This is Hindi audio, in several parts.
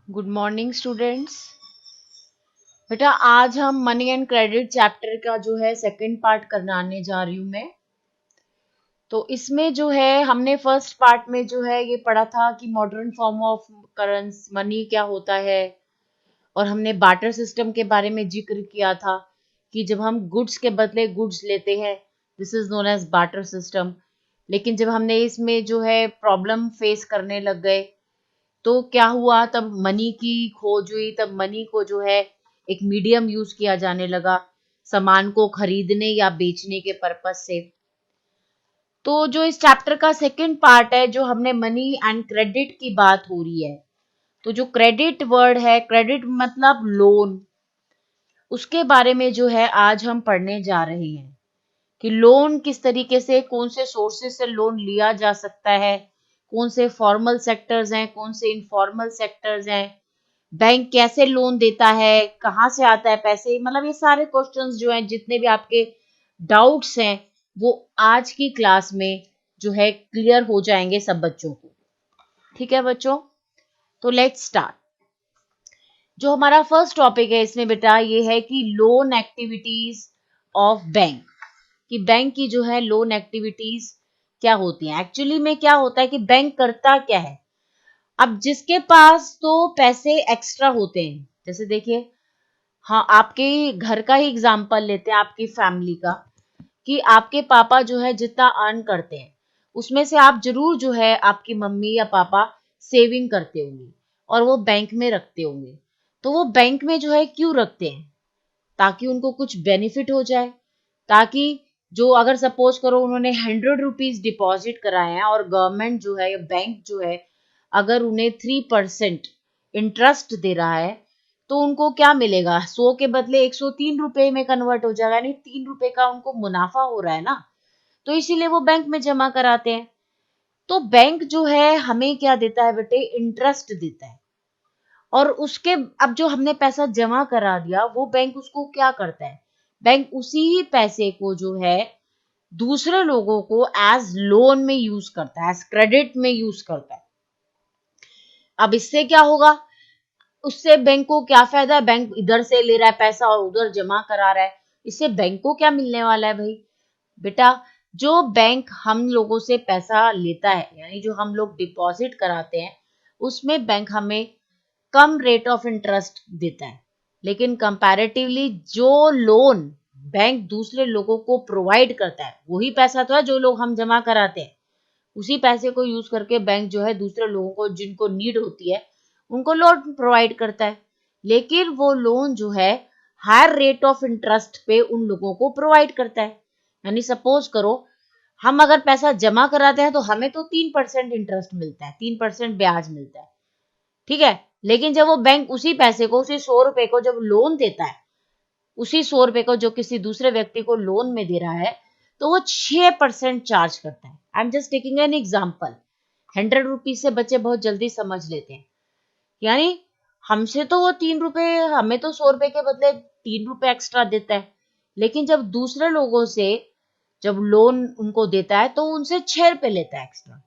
Good morning students. बेटा आज हम मनी एंड क्रेडिट चैप्टर का जो है सेकंड पार्ट कराने जा रही हूँ मैं। तो इसमें जो है हमने फर्स्ट पार्ट में जो है ये पढ़ा था कि modern form of currency money क्या होता है, और हमने बार्टर सिस्टम के बारे में जिक्र किया था कि जब हम गुड्स के बदले गुड्स लेते हैं this is known as barter system. लेकिन जब हमने इसमें जो है प्रॉब्लम फेस करने लग गए तो क्या हुआ, तब मनी की खोज हुई, तब मनी को जो है एक मीडियम यूज किया जाने लगा सामान को खरीदने या बेचने के पर्पज से। तो जो इस चैप्टर का सेकंड पार्ट है, जो हमने मनी एंड क्रेडिट की बात हो रही है, तो जो क्रेडिट वर्ड है, क्रेडिट मतलब लोन, उसके बारे में जो है आज हम पढ़ने जा रहे हैं कि लोन किस तरीके से, कौन से सोर्सेस से लोन लिया जा सकता है, कौन से फॉर्मल सेक्टर्स हैं, कौन से इनफॉर्मल सेक्टर्स हैं, बैंक कैसे लोन देता है, कहाँ से आता है पैसे, मतलब ये सारे क्वेश्चंस जो हैं, जितने भी आपके डाउट्स हैं, वो आज की क्लास में जो है क्लियर हो जाएंगे सब बच्चों को। ठीक है बच्चों, तो लेट्स स्टार्ट। जो हमारा फर्स्ट टॉपिक है इसमें बेटा ये है कि लोन एक्टिविटीज ऑफ बैंक, कि बैंक की जो है लोन एक्टिविटीज क्या होती हैं। एक्चुअली में क्या होता है कि बैंक करता क्या है। अब जिसके पास तो पैसे एक्स्ट्रा होते हैं, जैसे देखिए, हाँ आपके घर का ही एग्जांपल लेते हैं, आपकी फैमिली का, कि आपके पापा जो है जितना अर्न करते हैं उसमें से आप जरूर जो है आपकी मम्मी या पापा सेविंग करते होंगे और वो बैंक में रखते होंगे। तो वो बैंक में जो है क्यों रखते हैं, ताकि उनको कुछ बेनिफिट हो जाए, ताकि जो अगर सपोज करो उन्होंने 100 रुपीज डिपॉजिट कराए हैं और गवर्नमेंट जो है या बैंक जो है अगर उन्हें 3% इंटरेस्ट दे रहा है, तो उनको क्या मिलेगा, 100 के बदले 103 रुपए में कन्वर्ट हो जाएगा, यानी 3 रुपए का उनको मुनाफा हो रहा है ना। तो इसीलिए वो बैंक में जमा कराते हैं। तो बैंक जो है हमें क्या देता है बेटे, इंटरेस्ट देता है। और उसके अब जो हमने पैसा जमा करा दिया वो बैंक उसको क्या करता है, बैंक उसी पैसे को जो है दूसरे लोगों को एज लोन में यूज करता है, एज क्रेडिट में यूज करता है। अब इससे क्या होगा, उससे बैंक को क्या फायदा है, बैंक इधर से ले रहा है पैसा और उधर जमा करा रहा है, इससे बैंक को क्या मिलने वाला है भाई बेटा। जो बैंक हम लोगों से पैसा लेता है, यानी जो हम लोग डिपॉजिट कराते हैं, उसमें बैंक हमें कम रेट ऑफ इंटरेस्ट देता है। लेकिन कंपैरेटिवली जो लोन बैंक दूसरे लोगों को प्रोवाइड करता है, वही पैसा तो है जो लोग हम जमा कराते हैं, उसी पैसे को यूज करके बैंक जो है दूसरे लोगों को जिनको नीड होती है उनको लोन प्रोवाइड करता है। लेकिन वो लोन जो है हायर रेट ऑफ इंटरेस्ट पे उन लोगों को प्रोवाइड करता है। यानी सपोज करो हम अगर पैसा जमा कराते हैं तो हमें तो 3% इंटरेस्ट मिलता है, 3% ब्याज मिलता है, ठीक है। लेकिन जब वो बैंक उसी पैसे को, उसी 100 रुपए को जब लोन देता है, उसी 100 रुपए को जो किसी दूसरे व्यक्ति को लोन में दे रहा है, तो वो 6% चार्ज करता है। I am just taking an example. 100 rupees से बच्चे बहुत जल्दी समझ लेते हैं। यानी हमसे तो वो 3 रुपए, हमें तो 100 रुपए के बदले 3 रुपए एक्स्ट्रा देता है। लेकिन जब दूसरे लोगों से जब लोन उनको देता है तो उनसे 6 रुपए लेता है एक्स्ट्रा।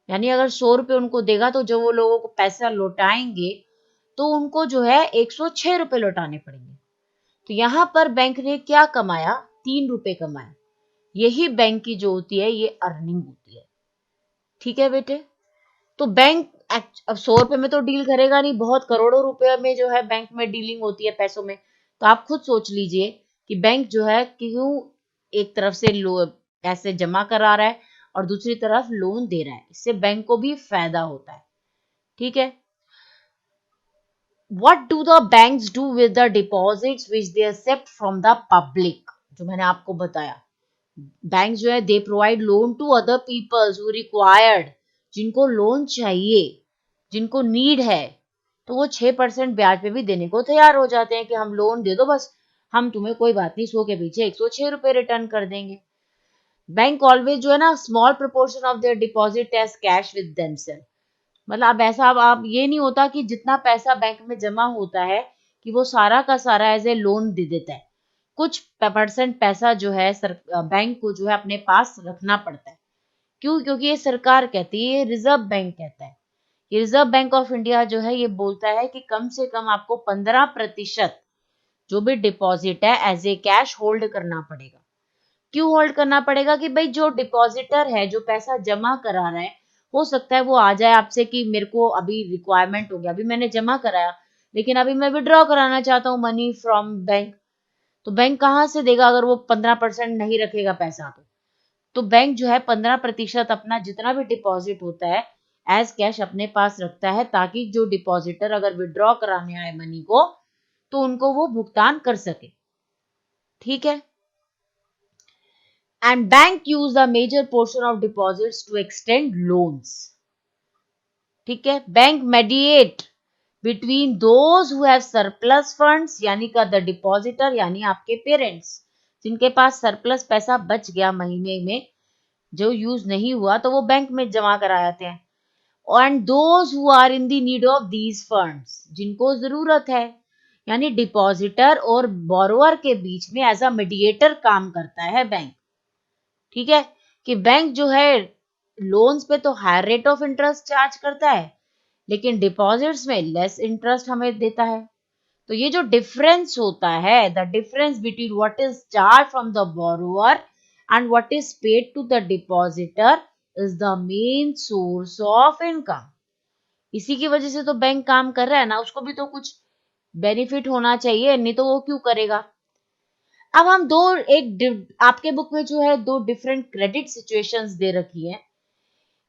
यानी अगर 100 रुपए उनको देगा तो जब वो लोगों को पैसा लौटाएंगे तो उनको जो है 106 रुपए लौटाने पड़ेंगे। तो यहाँ पर बैंक ने क्या कमाया, 3 रुपए कमाया। यही बैंक की जो होती है ये अर्निंग होती है। ठीक है बेटे, तो बैंक अब 100 रुपए में तो डील करेगा नहीं, बहुत करोड़ों रुपए में जो है बैंक में डीलिंग होती है पैसों में। तो आप खुद सोच लीजिए कि बैंक जो है क्यों एक तरफ से पैसे जमा करा रहा है और दूसरी तरफ लोन दे रहा है, इससे बैंक को भी फायदा होता है। ठीक है, what do the banks do with the deposits which they accept from the public, जो मैंने आपको बताया। बैंक जो है they provide loan to other peoples who required, जिनको लोन चाहिए, जिनको नीड है, तो वो 6% ब्याज पे भी देने को तैयार हो जाते हैं कि हम लोन दे दो, बस हम तुम्हें कोई बात नहीं, 100 के पीछे 106 रुपए रिटर्न कर देंगे। बैंक ऑलवेज जो है ना small proportion of their deposit as cash with themselves, मतलब अब ऐसा अब आप ये नहीं होता कि जितना पैसा बैंक में जमा होता है कि वो सारा का सारा एज ए लोन दे देता है। कुछ परसेंट पैसा जो है बैंक को जो है अपने पास रखना पड़ता है। क्यों, क्योंकि ये सरकार कहती है, ये रिजर्व बैंक कहता है रिजर्व बैंक ऑफ इंडिया जो है ये बोलता है कि कम से कम आपको 15% जो भी डिपॉजिट है एज ए कैश होल्ड करना पड़ेगा। क्यों होल्ड करना पड़ेगा? कि भाई जो डिपॉजिटर है, जो पैसा जमा करा रहा है, हो सकता है वो आ जाए आपसे कि मेरे को अभी रिक्वायरमेंट हो गया, अभी मैंने जमा कराया लेकिन अभी मैं विड्रॉ कराना चाहता हूँ मनी फ्रॉम बैंक। तो बैंक कहाँ से देगा अगर वो 15% नहीं रखेगा पैसा? तो बैंक जो है 15% अपना जितना भी डिपॉजिट होता है एज कैश अपने पास रखता है, ताकि जो डिपॉजिटर अगर विड्रॉ कराने आए मनी को तो उनको वो भुगतान कर सके। ठीक है। And bank use the major portion of deposits to extend loans. ठीक है। Bank mediate between those who have surplus funds, यानी का द डिपॉजिटर यानी आपके पेरेंट्स, जिनके पास सरप्लस पैसा बच गया महीने में जो यूज नहीं हुआ तो वो बैंक में जमा कराते हैं। And those who are in the need of these funds, जिनको जरूरत है, यानी डिपॉजिटर और बोरोअर के बीच में एज अ मीडिएटर काम करता है बैंक। ठीक है। कि बैंक जो है लोन्स पे तो higher rate of interest charge करता है लेकिन डिपॉजिट्स में लेस इंटरेस्ट हमें देता है। तो ये जो डिफरेंस होता है, the difference between what is charge from the borrower and what is paid to the depositor is the main source of income. इसी की वजह से तो बैंक काम कर रहा है ना, उसको भी तो कुछ बेनिफिट होना चाहिए, नहीं तो वो क्यों करेगा। अब हम आपके बुक में जो है दो डिफरेंट क्रेडिट सिचुएशंस दे रखी है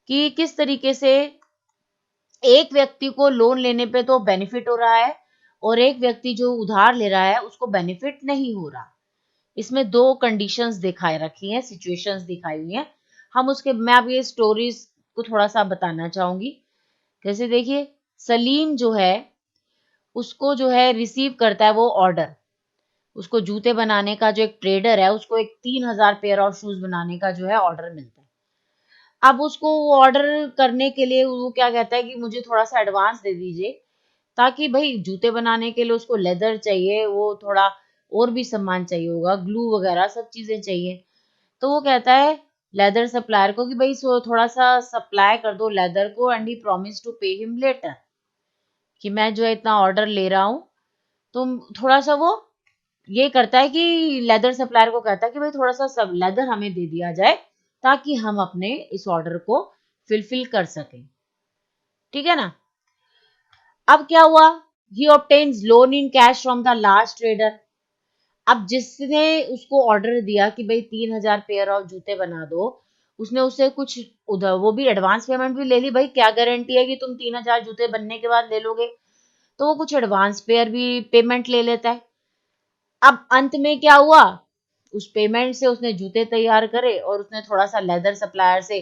कि किस तरीके से एक व्यक्ति को लोन लेने पे तो बेनिफिट हो रहा है और एक व्यक्ति जो उधार ले रहा है उसको बेनिफिट नहीं हो रहा। इसमें दो कंडीशंस दिखाई रखी हैं, सिचुएशंस दिखाई हुई हैं। हम उसके मैं अब ये स्टोरीज को थोड़ा सा बताना चाहूंगी। जैसे देखिए, सलीम जो है उसको जो है रिसीव करता है वो ऑर्डर, उसको जूते बनाने का, जो एक ट्रेडर है उसको एक 3,000 पेयर ऑफ शूज बनाने का जो है ऑर्डर मिलता है। अब उसको वो ऑर्डर करने के लिए वो क्या कहता है कि मुझे थोड़ा सा एडवांस दे दीजिए, ताकि भाई जूते बनाने के लिए उसको लेदर चाहिए, वो थोड़ा और भी सामान चाहिए होगा, ग्लू वगैरह सब चीजें चाहिए। तो वो कहता है लेदर सप्लायर को कि भाई सो थोड़ा सा सप्लाई कर दो लेदर को, and he promise to pay him later, कि मैं जो है इतना ऑर्डर ले रहा हूँ। तो थोड़ा सा वो ये करता है कि लेदर सप्लायर को कहता है कि भाई थोड़ा सा सब लेदर हमें दे दिया जाए ताकि हम अपने इस ऑर्डर को फिलफिल कर सकें। ठीक है ना। अब क्या हुआ, he obtains loan in cash from the large trader. अब जिसने उसको ऑर्डर दिया कि भाई 3,000 पेयर ऑफ जूते बना दो, उसने उससे कुछ उधर वो भी एडवांस पेमेंट भी ले ली। भाई क्या गारंटी है कि तुम 3,000 जूते बनने के बाद ले लोगे? तो वो कुछ एडवांस पेयर भी पेमेंट ले लेता है। अब अंत में क्या हुआ, उस पेमेंट से उसने जूते तैयार करे और उसने थोड़ा सा लेदर सप्लायर से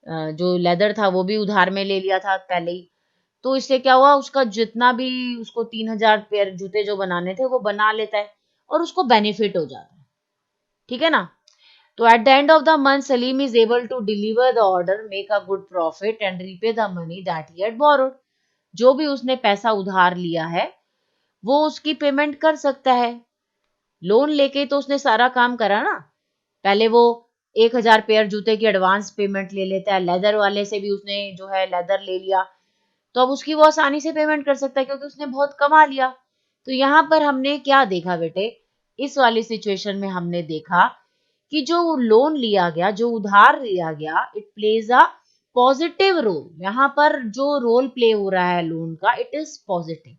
जो लेदर था वो भी उधार में ले लिया था पहले ही। तो इससे क्या हुआ, उसका जितना भी उसको 3,000 पेयर जूते जो बनाने थे वो बना लेता है और उसको बेनिफिट हो जाता है। ठीक है ना। तो at the end of the month Salim is able to deliver the order, make a good profit and repay the money that he had borrowed. जो भी उसने पैसा उधार लिया है वो उसकी पेमेंट कर सकता है। लोन लेके तो उसने सारा काम करा ना। पहले वो 1,000 पेयर जूते की एडवांस पेमेंट ले लेता है, लेदर वाले से भी उसने जो है लेदर ले लिया, तो अब उसकी वो आसानी से पेमेंट कर सकता है क्योंकि उसने बहुत कमा लिया। तो यहाँ पर हमने क्या देखा बेटे, इस वाली सिचुएशन में हमने देखा कि जो लोन लिया गया, जो उधार लिया गया, it plays a positive role. यहाँ पर जो रोल प्ले हो रहा है लोन का, इट इज पॉजिटिव।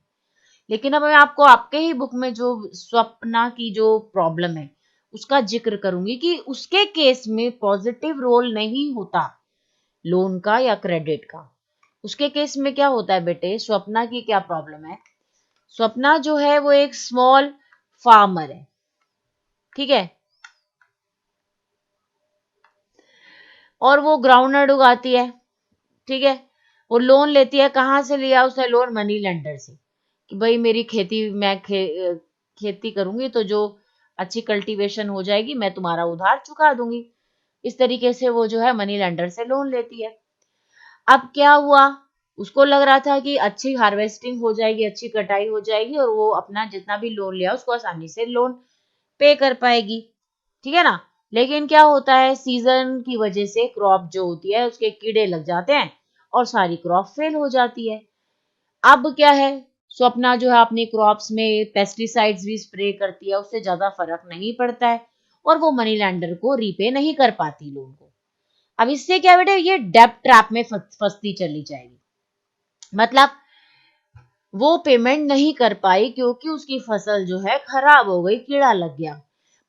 लेकिन अब मैं आपको आपके ही बुक में जो स्वप्ना की जो प्रॉब्लम है उसका जिक्र करूंगी कि उसके केस में पॉजिटिव रोल नहीं होता लोन का या क्रेडिट का। उसके केस में क्या होता है बेटे, स्वप्ना की क्या प्रॉब्लम है। स्वप्ना जो है वो एक स्मॉल फार्मर है। ठीक है। और वो ग्राउंडनट उगाती है। ठीक है। वो लोन लेती है, कहाँ से लिया उसने लोन? मनी लेंडर से, कि भाई मेरी खेती मैं खेती करूंगी तो जो अच्छी कल्टीवेशन हो जाएगी मैं तुम्हारा उधार चुका दूंगी। इस तरीके से वो जो है मनी लेंडर से लोन लेती है। अब क्या हुआ, उसको लग रहा था कि अच्छी हार्वेस्टिंग हो जाएगी, अच्छी कटाई हो जाएगी और वो अपना जितना भी लोन लिया उसको आसानी से लोन पे कर पाएगी। ठीक है ना। लेकिन क्या होता है, सीजन की वजह से क्रॉप जो होती है उसके कीड़े लग जाते हैं और सारी क्रॉप फेल हो जाती है। अब क्या है, स्वप्ना जो है अपने क्रॉप्स में पेस्टिसाइड्स भी स्प्रे करती है, उससे ज्यादा फर्क नहीं पड़ता है और वो मनी लैंडर को रीपे नहीं कर पाती लोन को। अब इससे क्या बेटे, ये डेब्ट ट्रैप में फंसती चली जाएगी। मतलब वो पेमेंट नहीं कर पाई क्योंकि उसकी फसल जो है खराब हो गई, कीड़ा लग गया।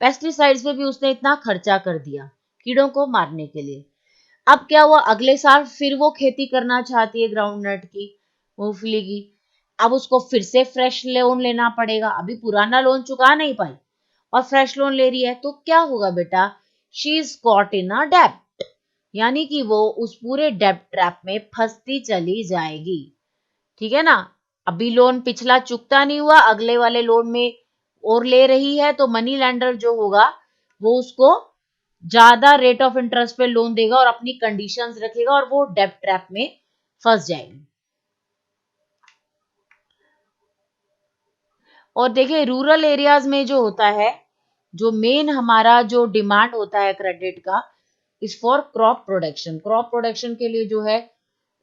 पेस्टिसाइड्स पे भी उसने इतना खर्चा कर दिया कीड़ों को मारने के लिए। अब क्या हुआ, अगले साल फिर वो खेती करना चाहती है ग्राउंड नट की, मूंगफली की। अब उसको फिर से फ्रेश लोन लेना पड़ेगा, अभी पुराना लोन चुका नहीं पाई और फ्रेश लोन ले रही है, तो क्या होगा बेटा, शी इज कॉट इन अ डेब्ट, यानी कि वो उस पूरे डेब्ट ट्रैप में फंसती चली जाएगी। ठीक है ना। अभी लोन पिछला चुकता नहीं हुआ, अगले वाले लोन में और ले रही है, तो मनी लैंडर जो होगा वो उसको ज्यादा रेट ऑफ इंटरेस्ट पे लोन देगा और अपनी कंडीशंस रखेगा और वो डेब्ट ट्रैप में फंस जाएगी। और देखिए रूरल एरियाज में जो होता है, जो मेन हमारा जो डिमांड होता है क्रेडिट का, is for crop production. Crop production के लिए जो है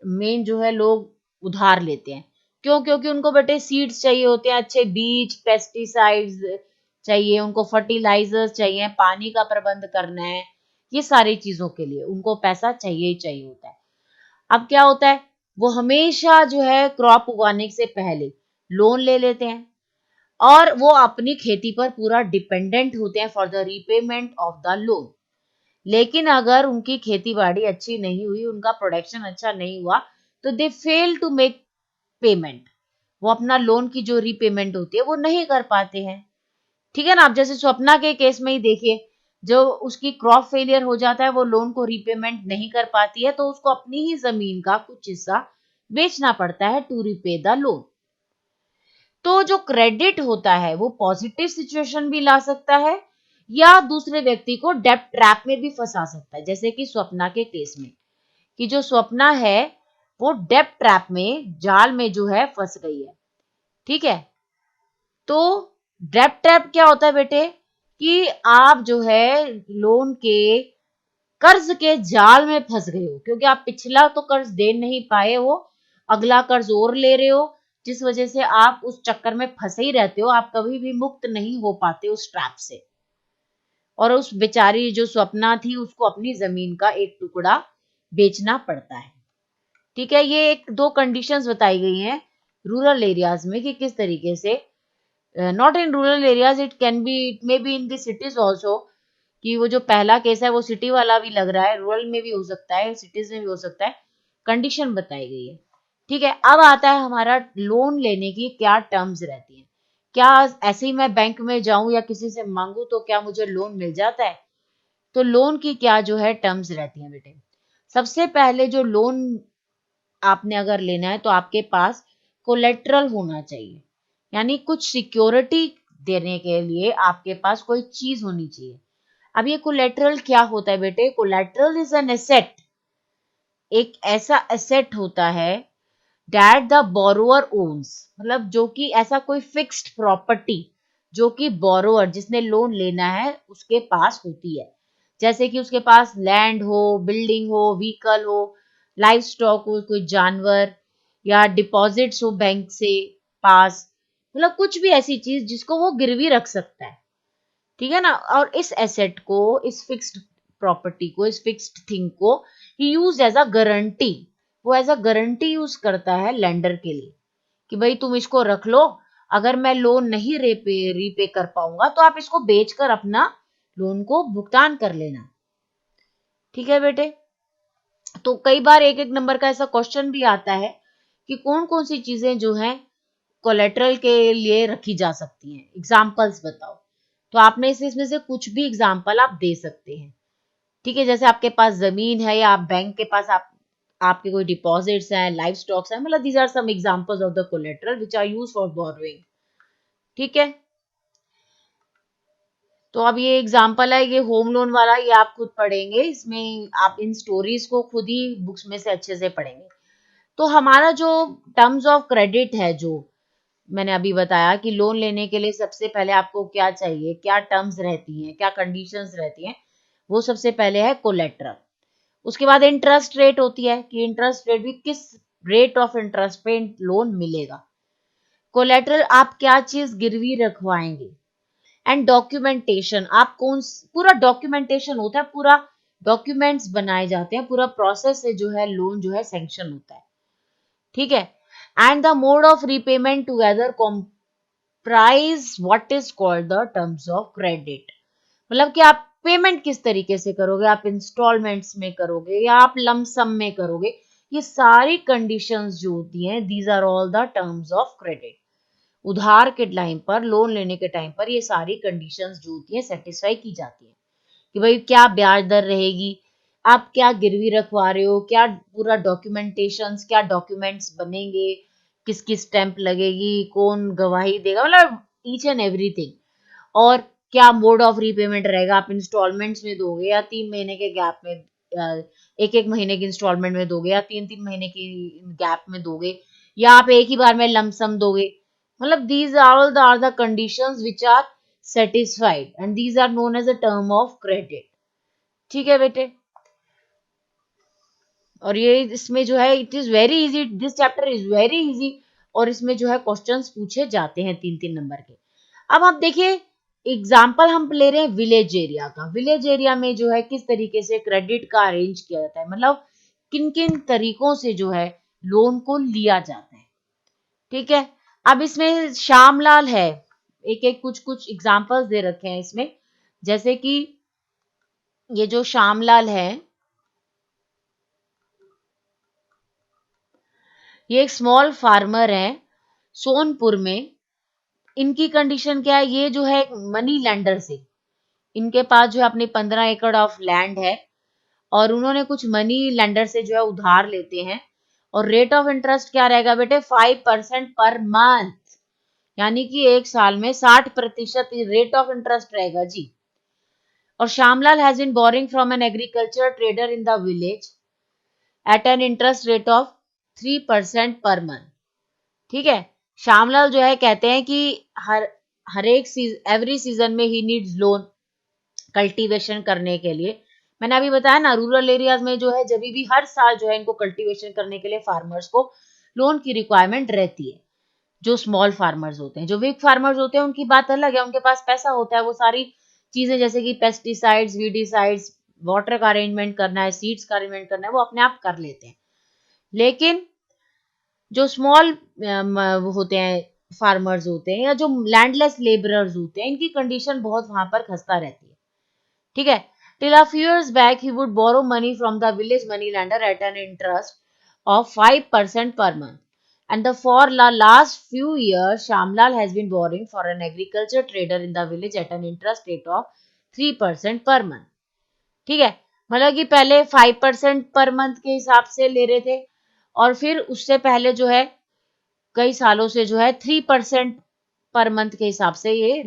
मेन जो है लोग उधार लेते हैं। क्यों? क्योंकि उनको बेटे सीड्स चाहिए होते हैं, अच्छे बीज, पेस्टिसाइड्स चाहिए, उनको फर्टिलाइजर्स चाहिए, पानी का प्रबंध करना है, ये सारी चीजों के लिए उनको पैसा चाहिए ही चाहिए होता है। अब क्या होता है, वो हमेशा जो है क्रॉप उगाने से पहले लोन ले लेते हैं और वो अपनी खेती पर पूरा डिपेंडेंट होते हैं for the repayment of the loan. लेकिन अगर उनकी खेती बाड़ी अच्छी नहीं हुई, उनका प्रोडक्शन अच्छा नहीं हुआ, तो दे फेल टू मेक पेमेंट। वो अपना लोन की जो रीपेमेंट होती है वो नहीं कर पाते हैं। ठीक है ना। आप जैसे स्वप्ना के केस में ही देखिए, जो उसकी क्रॉप फेलियर हो जाता है, वो लोन को रीपेमेंट नहीं कर पाती है, तो उसको अपनी ही जमीन का कुछ हिस्सा बेचना पड़ता है टू रिपे द लोन। तो जो क्रेडिट होता है वो पॉजिटिव सिचुएशन भी ला सकता है या दूसरे व्यक्ति को डेब्ट ट्रैप में भी फंसा सकता है, जैसे कि स्वप्ना के केस में, कि जो स्वप्ना है वो डेब्ट ट्रैप में, जाल में जो है फंस गई है। ठीक है। तो डेब्ट ट्रैप क्या होता है बेटे, कि आप जो है लोन के कर्ज के जाल में फंस गए हो, क्योंकि आप पिछला तो कर्ज दे नहीं पाए हो, अगला कर्ज और ले रहे हो, जिस वजह से आप उस चक्कर में फंसे ही रहते हो, आप कभी भी मुक्त नहीं हो पाते उस ट्रैप से। और उस बेचारी जो स्वप्ना थी, उसको अपनी जमीन का एक टुकड़ा बेचना पड़ता है। ठीक है। ये एक दो कंडीशंस बताई गई हैं रूरल एरियाज में कि किस तरीके से, not in rural areas, it can be, it may be in the cities also, कि वो जो पहला केस है वो सिटी वाला भी लग रहा है, रूरल में भी हो सकता है, सिटीज में भी हो सकता है। कंडीशन बताई गई है। ठीक है। अब आता है हमारा लोन लेने की क्या टर्म्स रहती हैं। क्या ऐसे ही मैं बैंक में जाऊं या किसी से मांगू तो क्या मुझे लोन मिल जाता है? तो लोन की क्या जो है टर्म्स रहती हैं बेटे। सबसे पहले जो लोन आपने अगर लेना है तो आपके पास कोलेट्रल होना चाहिए, यानी कुछ सिक्योरिटी देने के लिए आपके पास कोई चीज होनी चाहिए। अब ये कोलेट्रल क्या होता है बेटे? कोलेट्रल इज एन एसेट, एक ऐसा एसेट होता है दैट द बोरोअर ओन्स, मतलब जो कि ऐसा कोई फिक्स्ड प्रॉपर्टी जो कि बोरोअर, जिसने लोन लेना है, उसके पास होती है। जैसे कि उसके पास लैंड हो, बिल्डिंग हो, व्हीकल हो, लाइफ स्टॉक हो, कोई जानवर, या डिपॉजिट्स हो बैंक से पास, मतलब कुछ भी ऐसी चीज जिसको वो गिरवी रख सकता है। ठीक है ना। और इस एसेट को, इस फिक्स्ड प्रॉपर्टी को, इस फिक्स्ड थिंग को ही यूज एज अ गारंटी, वो एज अ गारंटी यूज करता है लेंडर के लिए, कि भाई तुम इसको रख लो, अगर मैं लोन नहीं रीपे कर पाऊंगा तो आप इसको बेचकर अपना लोन को भुगतान कर लेना। ठीक है बेटे। तो कई बार एक एक नंबर का ऐसा क्वेश्चन भी आता है कि कौन कौन सी चीजें जो हैं कोलेटरल के लिए रखी जा सकती हैं, एग्जाम्पल्स बताओ। तो आपने इसमें से कुछ भी एग्जाम्पल आप दे सकते हैं। ठीक है। जैसे आपके पास जमीन है, या आप बैंक के पास आपके कोई डिपॉजिट्स हैं, लाइफ स्टॉक्स हैं, मतलब these are some examples of the collateral which are used for borrowing. ठीक है। तो अब ये एग्जांपल है, ये होम लोन वाला, ये आप खुद पढ़ेंगे, इसमें आप इन स्टोरीज को खुद ही बुक्स में से अच्छे से पढ़ेंगे। तो हमारा जो टर्म्स ऑफ क्रेडिट है, जो मैंने अभी बताया कि लोन लेने के लिए सबसे पहले आपको क्या चाहिए, क्या टर्म्स रहती हैं, क्या कंडीशंस रहती हैं, वो सबसे पहले है कोलेट्रल। उसके बाद इंटरेस्ट रेट होती है कि इंटरेस्ट रेट भी किस रेट ऑफ इंटरेस्ट पे लोन मिलेगा। कोलेटरल, आप क्या चीज गिरवी रखवाएंगे। एंड डॉक्यूमेंटेशन, आप कौन, पूरा डॉक्यूमेंटेशन होता है, पूरा डॉक्यूमेंट्स बनाए जाते हैं, पूरा प्रोसेस से जो है लोन जो है सैंक्शन होता है। ठीक है। And the mode of repayment together comprise what is called the terms of credit. मतलब कि आप पेमेंट किस तरीके से करोगे, आप इंस्टॉलमेंट्स में करोगे या आप लमसम में करोगे, ये सारी कंडीशंस जो होती हैं, these are all the terms of credit. उधार के टाइम पर, लोन लेने के टाइम पर ये सारी कंडीशंस जो होती हैं सेटिस्फाई की जाती है कि भाई क्या ब्याज दर रहेगी, आप क्या गिरवी रखवा रहे हो, क्या पूरा डॉक्यूमेंटेशंस, क्या डॉक्यूमेंट्स बनेंगे, किसकी स्टैंप लगेगी, कौन गवाही देगा, मतलब ईच एंड एवरीथिंग। और क्या मोड ऑफ रीपेमेंट रहेगा, आप इंस्टॉलमेंट्स में दोगे या 3 महीने के गैप में, एक एक महीने की इंस्टॉलमेंट में दोगे या 3 3 महीने की गैप में दोगे, या आप एक ही बार में लमसम दोगे। मतलब these are the conditions which are satisfied and these are known as a term of credit. ठीक है बेटे। और ये इसमें जो है it is very easy, this chapter is very easy. और इसमें जो है क्वेश्चंस पूछे जाते हैं 3 3 नंबर के। अब आप देखिए एग्जाम्पल हम ले रहे हैं विलेज एरिया का। विलेज एरिया में जो है किस तरीके से क्रेडिट का अरेंज किया जाता है, मतलब किन किन तरीकों से जो है लोन को लिया जाता है। ठीक है। अब इसमें श्यामलाल है, एक एक कुछ कुछ एग्जाम्पल्स दे रखे हैं इसमें। जैसे कि ये जो श्यामलाल है, ये एक स्मॉल फार्मर है सोनपुर में। इनकी कंडीशन क्या है, ये जो है मनी लेंडर से, इनके पास जो है अपनी 15 एकड़ ऑफ लैंड है और उन्होंने कुछ मनी लेंडर से जो है उधार लेते हैं। और रेट ऑफ इंटरेस्ट क्या रहेगा बेटे, 5% पर मंथ, यानी कि एक साल में 60% रेट ऑफ इंटरेस्ट रहेगा जी। और Shyamlal has been borrowing from an agriculture trader in the village at an interest rate of 3% per month. ठीक है। श्यामलाल जो है कहते हैं कि हर हर एक एवरी सीजन में ही नीड्स लोन कल्टीवेशन करने के लिए। मैंने अभी बताया ना, रूरल एरियाज में जो है जब भी हर साल जो है इनको कल्टीवेशन करने के लिए फार्मर्स को लोन की रिक्वायरमेंट रहती है। जो स्मॉल फार्मर्स होते हैं, जो बिग फार्मर्स होते हैं उनकी बात अलग है, उनके पास पैसा होता है, वो सारी चीजें जैसे कि पेस्टिसाइड्स, वीडिसाइड्स, वाटर का अरेंजमेंट करना है, सीड्स का अरेंजमेंट करना है, वो अपने आप कर लेते हैं। लेकिन जो स्मॉल होते हैं, फार्मर्स होते हैं या जो लैंडलेस लेबरर्स होते हैं, इनकी कंडीशन बहुत वहां पर खस्ता रहती है। ठीक है। Till a few years back he would borrow money from the village money lender at an interest of 5% per month, and the for the last few years Shamlal has been borrowing for an agriculture trader in the village at an interest rate of 3% per month। ठीक है। मतलब कि पहले 5% पर मंथ के हिसाब से ले रहे थे और फिर उससे पहले जो है कई सालों से जो है 3% पर मंथ के हिसाब से ये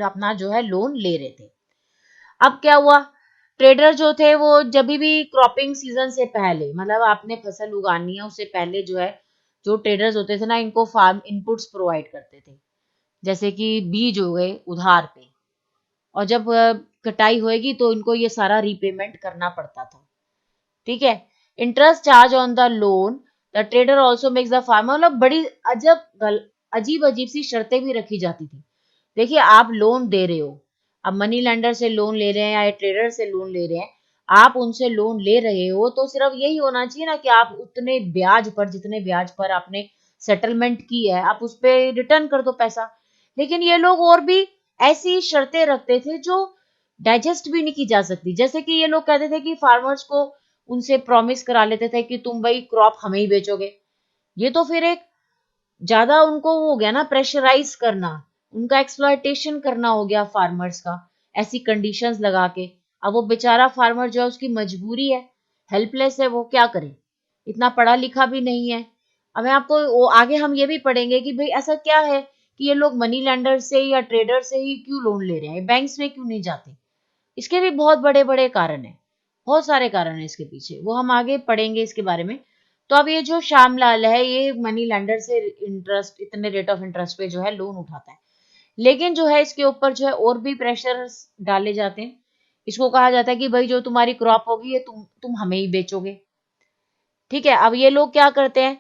अपना जो है लोन ले रहे थे। अब क्या हुआ, ट्रेडर जो थे वो जब भी क्रॉपिंग सीजन से पहले, मतलब आपने फसल उगानी है उससे पहले जो है, जो ट्रेडर्स होते थे ना, इनको फार्म इनपुट्स प्रोवाइड करते थे, जैसे कि बीज हो गए उधार पे। और जब कटाई होएगी तो इनको ये सारा रीपेमेंट करना पड़ता था। ठीक है। Interest charge on the loan the trader also makes the farmer, मतलब बड़ी अजीब अजीब सी शर्तें भी रखी जाती थी। देखिए आप लोन दे रहे हो, अब मनी लेंडर से लोन ले रहे हैं या ट्रेडर से लोन ले रहे हैं, आप उनसे लोन ले रहे हो तो सिर्फ यही होना चाहिए ना कि आप उतने ब्याज पर, जितने ब्याज पर आपने सेटलमेंट की है, आप उस पर रिटर्न कर दो पैसा। लेकिन ये लोग और भी ऐसी शर्तें रखते थे जो डाइजेस्ट भी नहीं की जा सकती। जैसे कि ये लोग कहते थे कि फार्मर्स को उनसे प्रॉमिस करा लेते थे कि तुम भाई क्रॉप हमें ही बेचोगे। ये तो फिर एक ज्यादा उनको हो गया ना, प्रेशराइज करना, उनका एक्सप्लॉयटेशन करना हो गया फार्मर्स का, ऐसी कंडीशंस लगा के। अब वो बेचारा फार्मर जो है उसकी मजबूरी है, हेल्पलेस है, वो क्या करे, इतना पढ़ा लिखा भी नहीं है। अब मैं आपको आगे हम ये भी पढ़ेंगे कि भाई ऐसा क्या है कि ये लोग मनी लेंडर से या ट्रेडर से ही क्यों लोन ले रहे हैं, बैंक्स में क्यों नहीं जाते। इसके भी बहुत बड़े बड़े कारण है, बहुत सारे कारण है इसके पीछे, वो हम आगे पढ़ेंगे इसके बारे में। तो अब ये जो श्यामलाल है ये मनी लेंडर से इंटरेस्ट, इतने रेट ऑफ इंटरेस्ट पे जो है लोन उठाता है। लेकिन जो है इसके ऊपर जो है और भी प्रेशर डाले जाते हैं। इसको कहा जाता है कि भाई जो तुम्हारी क्रॉप होगी ये तुम हमें ही बेचोगे। ठीक है, अब ये लोग क्या करते हैं,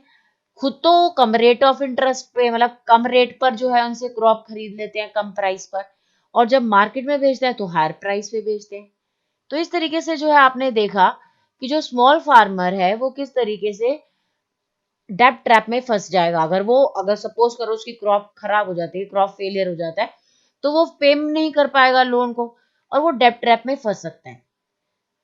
खुद तो कम रेट ऑफ इंटरेस्ट पे, मतलब कम रेट पर जो है उनसे क्रॉप खरीद लेते हैं कम प्राइस पर, और जब मार्केट में बेचते हैं तो हायर प्राइस पे बेचते हैं। तो इस तरीके से जो है आपने देखा कि जो स्मॉल फार्मर है वो किस तरीके से डेब्ट ट्रैप में फंस जाएगा। अगर सपोज करो उसकी क्रॉप खराब हो जाती है, क्रॉप फेलियर हो जाता है, तो वो पे नहीं कर पाएगा लोन को और वो डेब्ट ट्रैप में फंस सकता है।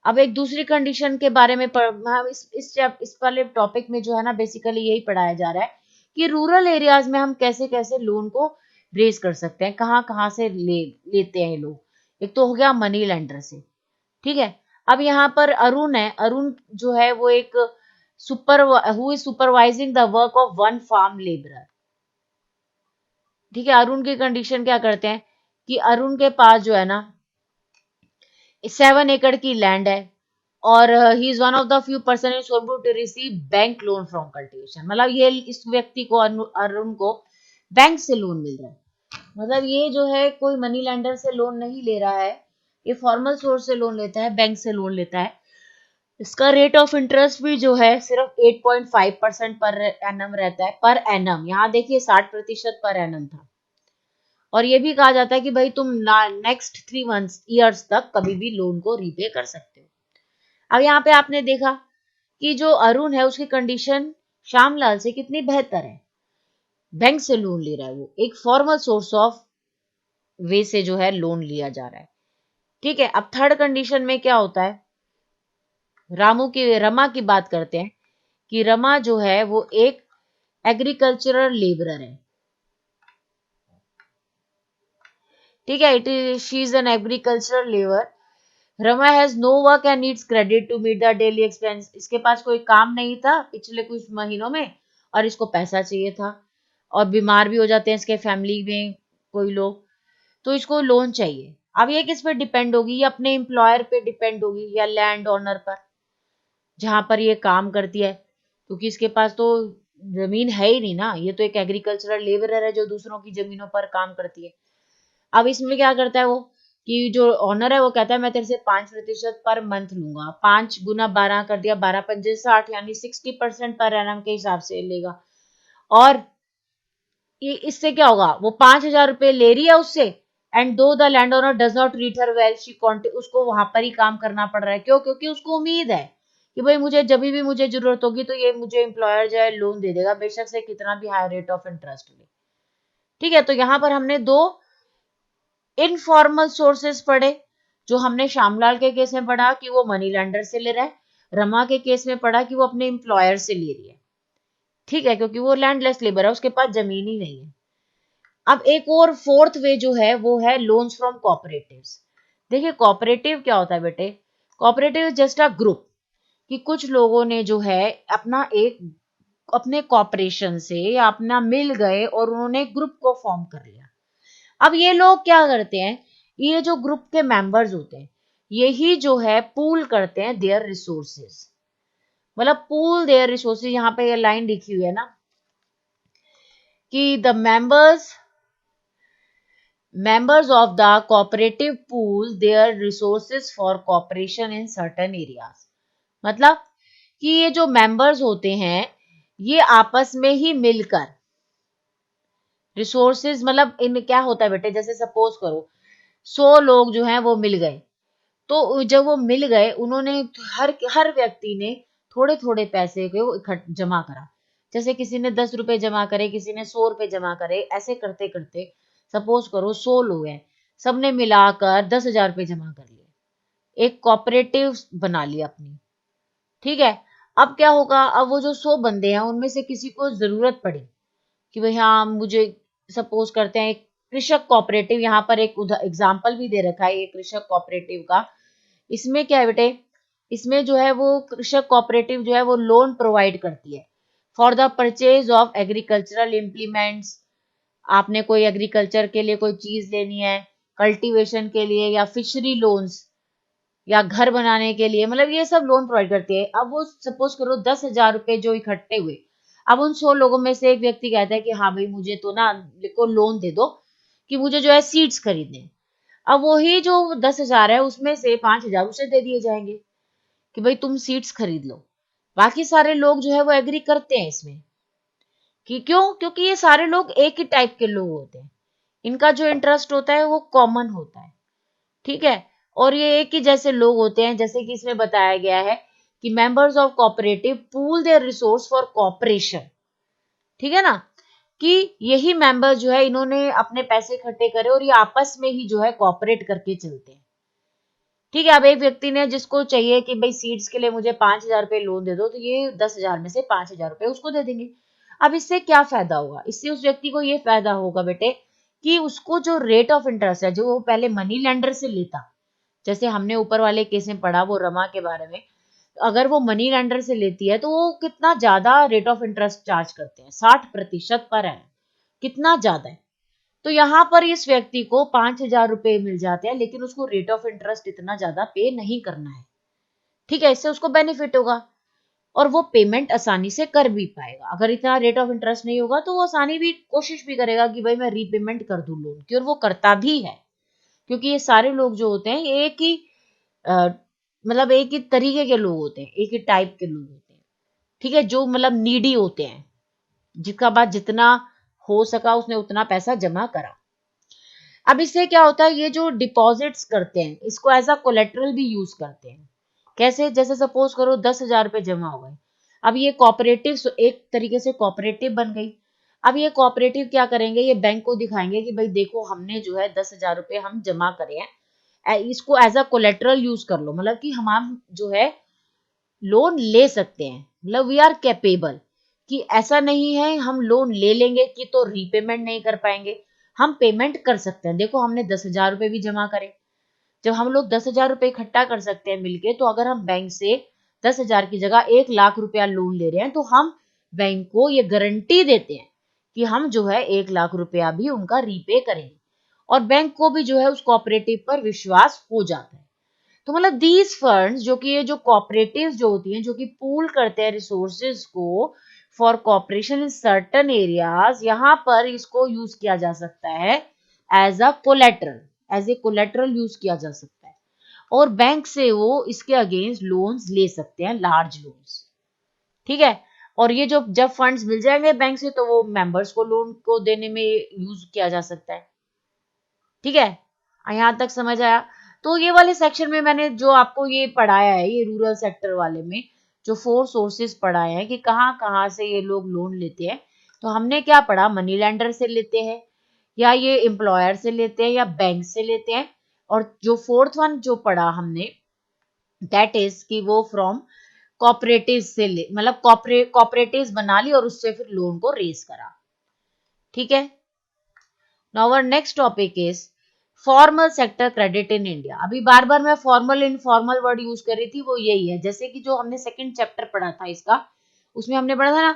अब एक दूसरी कंडीशन के बारे में हम इस वाले टॉपिक में जो है ना बेसिकली यही पढ़ाया जा रहा है कि रूरल एरियाज में हम कैसे कैसे लोन को रेज कर सकते हैं, कहाँ कहाँ से लेते हैं ये लोग। एक तो हो गया मनी लेंडर से। ठीक है, अब यहाँ पर अरुण है, अरुण जो है वो एक who is supervising the work of one farm labourer. ठीक है, अरुण की कंडीशन क्या करते हैं कि अरुण के पास जो है ना 7 एकड़ की लैंड है और he is one of the few person is able to receive bank loan from cultivation. मतलब ये इस व्यक्ति को अरुण को बैंक से लोन मिल रहा है। मतलब ये जो है कोई मनी लेंडर से लोन नहीं ले रहा है, ये फॉर्मल सोर्स से लोन लेता है, बैंक से लोन लेता है। इसका रेट ऑफ इंटरेस्ट भी जो है सिर्फ 8.5% पर एनम रहता है, पर एनम। यहाँ देखिए 60% पर एनम था। और ये भी कहा जाता है कि भाई तुम नेक्स्ट 3 मंथ्स ईयर्स तक कभी भी लोन को रीपे कर सकते हो। अब यहाँ पे आपने देखा कि जो अरुण है उसकी कंडीशन श्यामलाल से कितनी बेहतर है, बैंक से लोन ले रहा है, वो एक फॉर्मल सोर्स ऑफ वे से जो है लोन लिया जा रहा है। ठीक है, अब थर्ड कंडीशन में क्या होता है, रमा की बात करते हैं कि रमा जो है वो एक एग्रीकल्चरल लेबरर है। ठीक है, she is an agricultural labour. Rama has no work and needs credit to meet the daily expense. इसके पास कोई काम नहीं था पिछले कुछ महीनों में और इसको पैसा चाहिए था, और बीमार भी हो जाते हैं इसके फैमिली में कोई लोग, तो इसको लोन चाहिए। अब ये किस पे डिपेंड होगी, ये अपने एम्प्लॉयर पे डिपेंड होगी या लैंड ओनर पर जहां पर ये काम करती है, क्योंकि इसके पास तो जमीन है ही नहीं ना, ये तो एक एग्रीकल्चरल लेबरर है जो दूसरों की जमीनों पर काम करती है। अब इसमें क्या करता है वो कि जो ऑनर है वो कहता है मैं तेरे से 5% पर मंथ लूंगा, 5 गुना 12 कर दिया, 12×5 = 60, यानी 60% पर एनम के हिसाब से लेगा। और ये इससे क्या होगा, वो 5,000 रुपए ले रही है उससे, एंड दो the land owner does not treat her well, उसको वहां पर ही काम करना पड़ रहा है। क्यों? क्योंकि उसको उम्मीद है कि भाई मुझे जब भी मुझे जरूरत होगी तो ये मुझे एम्प्लॉयर जो है लोन दे देगा, बेशक से कितना भी हाई रेट ऑफ इंटरेस्ट ले। ठीक है, तो यहाँ पर हमने दो इनफॉर्मल सोर्सेस पढ़े। जो हमने श्यामलाल के केस में पढ़ा कि वो मनी लेंडर से ले रहा है, रमा के केस में पढ़ा कि वो अपने एम्प्लॉयर से ले रही है। ठीक है, क्योंकि वो लैंडलेस लेबर है, उसके पास जमीन ही नहीं है। अब एक और फोर्थ वे जो है वो है लोन्स फ्रॉम कोऑपरेटिव्स। देखिए कोऑपरेटिव क्या होता है बेटे, cooperative is just a group, कि कुछ लोगों ने जो है अपने कॉपरेशन से या अपना मिल गए और उन्होंने ग्रुप को फॉर्म कर लिया। अब ये लोग क्या करते हैं, ये जो ग्रुप के मेंबर्स होते हैं यही जो है पूल करते हैं देयर रिसोर्सेज। मतलब पूल देयर रिसोर्सेज, यहाँ पे ये लाइन लिखी हुई है ना कि the members of the cooperative pool their resources for cooperation in certain areas। मतलब कि ये जो मेंबर्स होते हैं ये आपस में ही मिलकर रिसोर्सेज, मतलब इन क्या होता है बेटे, जैसे सपोज करो 100 लोग जो हैं वो मिल गए, तो जब वो मिल गए उन्होंने हर हर व्यक्ति ने थोड़े थोड़े पैसे को जमा करा। जैसे किसी ने 10 रुपए जमा करे, किसी ने 100 रुपए जमा करे, ऐसे करते करते सपोज करो 100 लोग हैं, सबने मिलाकर 10,000 रुपए जमा कर लिए, एक कोऑपरेटिव बना लिया अपनी। ठीक है, अब क्या होगा, अब वो जो 100 बंदे हैं उनमें से किसी को जरूरत पड़ी कि भाई हाँ मुझे, सपोज करते हैं एक कृषक कोऑपरेटिव, यहाँ पर एक एग्जाम्पल भी दे रखा है ये कृषक कोऑपरेटिव का। इसमें क्या है बेटे, इसमें जो है वो कृषक कोऑपरेटिव जो है वो लोन प्रोवाइड करती है for the purchase of agricultural implements. आपने कोई एग्रीकल्चर के लिए कोई चीज लेनी है, कल्टीवेशन के लिए, या फिशरी लोन्स, या घर बनाने के लिए, मतलब ये सब लोन प्रोवाइड करती है। अब वो सपोज करो 10,000 रुपए जो इकट्ठे हुए, अब उन 100 लोगों में से एक व्यक्ति कहता है कि हाँ भाई मुझे तो ना को लोन दे दो कि मुझे जो है सीड्स खरीदने। अब वही जो 10,000 है उसमें से 5,000 उसे दे दिए जाएंगे कि भाई तुम सीट्स खरीद लो। बाकी सारे लोग जो है वो एग्री करते हैं इसमें कि क्यों, क्योंकि ये सारे लोग एक ही टाइप के लोग होते हैं, इनका जो इंटरेस्ट होता है वो कॉमन होता है। ठीक है, और ये एक ही जैसे लोग होते हैं, जैसे कि इसमें बताया गया है कि members of cooperative pool their resource for cooperation. ठीक है ना, कि यही मेंबर जो है इन्होंने अपने पैसे इकट्ठे करे और ये आपस में ही जो है कॉपरेट करके चलते हैं। ठीक है, अब एक व्यक्ति ने जिसको चाहिए कि भाई सीड्स के लिए मुझे 5,000 रुपए लोन दे दो, तो ये 10,000 में से 5,000 रुपए उसको दे देंगे। अब इससे क्या फायदा होगा, इससे उस व्यक्ति को ये फायदा होगा बेटे कि उसको जो रेट ऑफ इंटरेस्ट है जो वो पहले मनी लेंडर से लेता, जैसे हमने ऊपर वाले केस में पढ़ा वो रमा के बारे में, अगर वो मनी लेंडर से लेती है तो वो कितना ज्यादा रेट ऑफ इंटरेस्ट चार्ज करते हैं, 60% पर है, कितना ज्यादा है। तो यहाँ पर इस व्यक्ति को 5,000 रुपए मिल जाते हैं, लेकिन उसको रेट ऑफ इंटरेस्ट इतना ज्यादा पे नहीं करना है। ठीक है, इससे उसको बेनिफिट होगा और वो पेमेंट आसानी से कर भी पाएगा। अगर इतना रेट ऑफ इंटरेस्ट नहीं होगा तो वो आसानी भी कोशिश भी करेगा कि भाई मैं रीपेमेंट कर दूं लोन की, और वो करता भी है, क्योंकि ये सारे लोग जो होते हैं ये एक ही अ, मतलब एक ही तरीके के लोग होते हैं, एक ही टाइप के लोग होते हैं। ठीक है, जो मतलब नीडी होते हैं, जिसका बाद जितना हो सका उसने उतना पैसा जमा करा। अब इससे क्या होता है, ये जो डिपॉजिट्स करते हैं इसको एज अ कोलेट्रल भी यूज करते हैं। कैसे, जैसे सपोज करो 10,000 रुपए जमा हो गए, अब ये कोऑपरेटिव एक तरीके से कोऑपरेटिव बन गई। अब ये कोऑपरेटिव क्या करेंगे, ये बैंक को दिखाएंगे कि भाई देखो हमने जो है 10,000 रुपए हम जमा करे हैं, इसको एज अ कोलेट्रल यूज कर लो, मतलब कि हम जो है लोन ले सकते हैं, मतलब वी आर कैपेबल, कि ऐसा नहीं है हम लोन ले लेंगे कि तो रीपेमेंट नहीं कर पाएंगे, हम पेमेंट कर सकते हैं। देखो हमने 10,000 रुपए भी जमा करे, जब हम लोग 10,000 रुपए इकट्ठा कर सकते हैं मिलके, तो अगर हम बैंक से 10,000 की जगह 1 लाख रुपया लोन ले रहे हैं तो हम बैंक को ये गारंटी देते हैं कि हम जो है 1 लाख रुपया भी उनका रीपे करेंगे, और बैंक को भी जो है उस कोऑपरेटिव पर विश्वास हो जाता है। तो मतलब दीज फंड्स जो कि ये जो कोऑपरेटिव्स जो होती हैं जो कि पूल करते हैं रिसोर्सेज को for cooperation in certain areas, यहाँ पर इसको यूज किया जा सकता है as a collateral, as a collateral use किया जा सकता है, और बैंक से वो इसके अगेंस्ट लोन्स ले सकते हैं, लार्ज लोन्स। ठीक है, और ये जो जब फंड्स मिल जाएंगे बैंक से तो वो मेंबर्स को लोन को देने में यूज किया जा सकता है। ठीक है, यहाँ तक समझ आया। तो ये वाले सेक्शन में मैंने जो आपको ये पढ़ाया है, ये रूरल सेक्टर वाले में जो 4 सोर्सेस पढ़ाए हैं कि कहाँ कहाँ से ये लोग लोन लेते हैं, तो हमने क्या पढ़ा, मनी लेंडर से लेते हैं, या ये एम्प्लॉयर से लेते हैं, या बैंक से लेते हैं, और जो फोर्थ वन जो पढ़ा हमने दैट इज कि वो फ्रॉम कॉपरेटिव से ले, मतलब कॉपरेटिव बना ली और उससे फिर लोन को रेज करा। ठीक है, now our next topic is formal sector credit in India. अभी बार बार मैं फॉर्मल इनफॉर्मल वर्ड यूज कर रही थी, वो यही है, जैसे कि जो हमने सेकंड चैप्टर पढ़ा था इसका, उसमें हमने पढ़ा था ना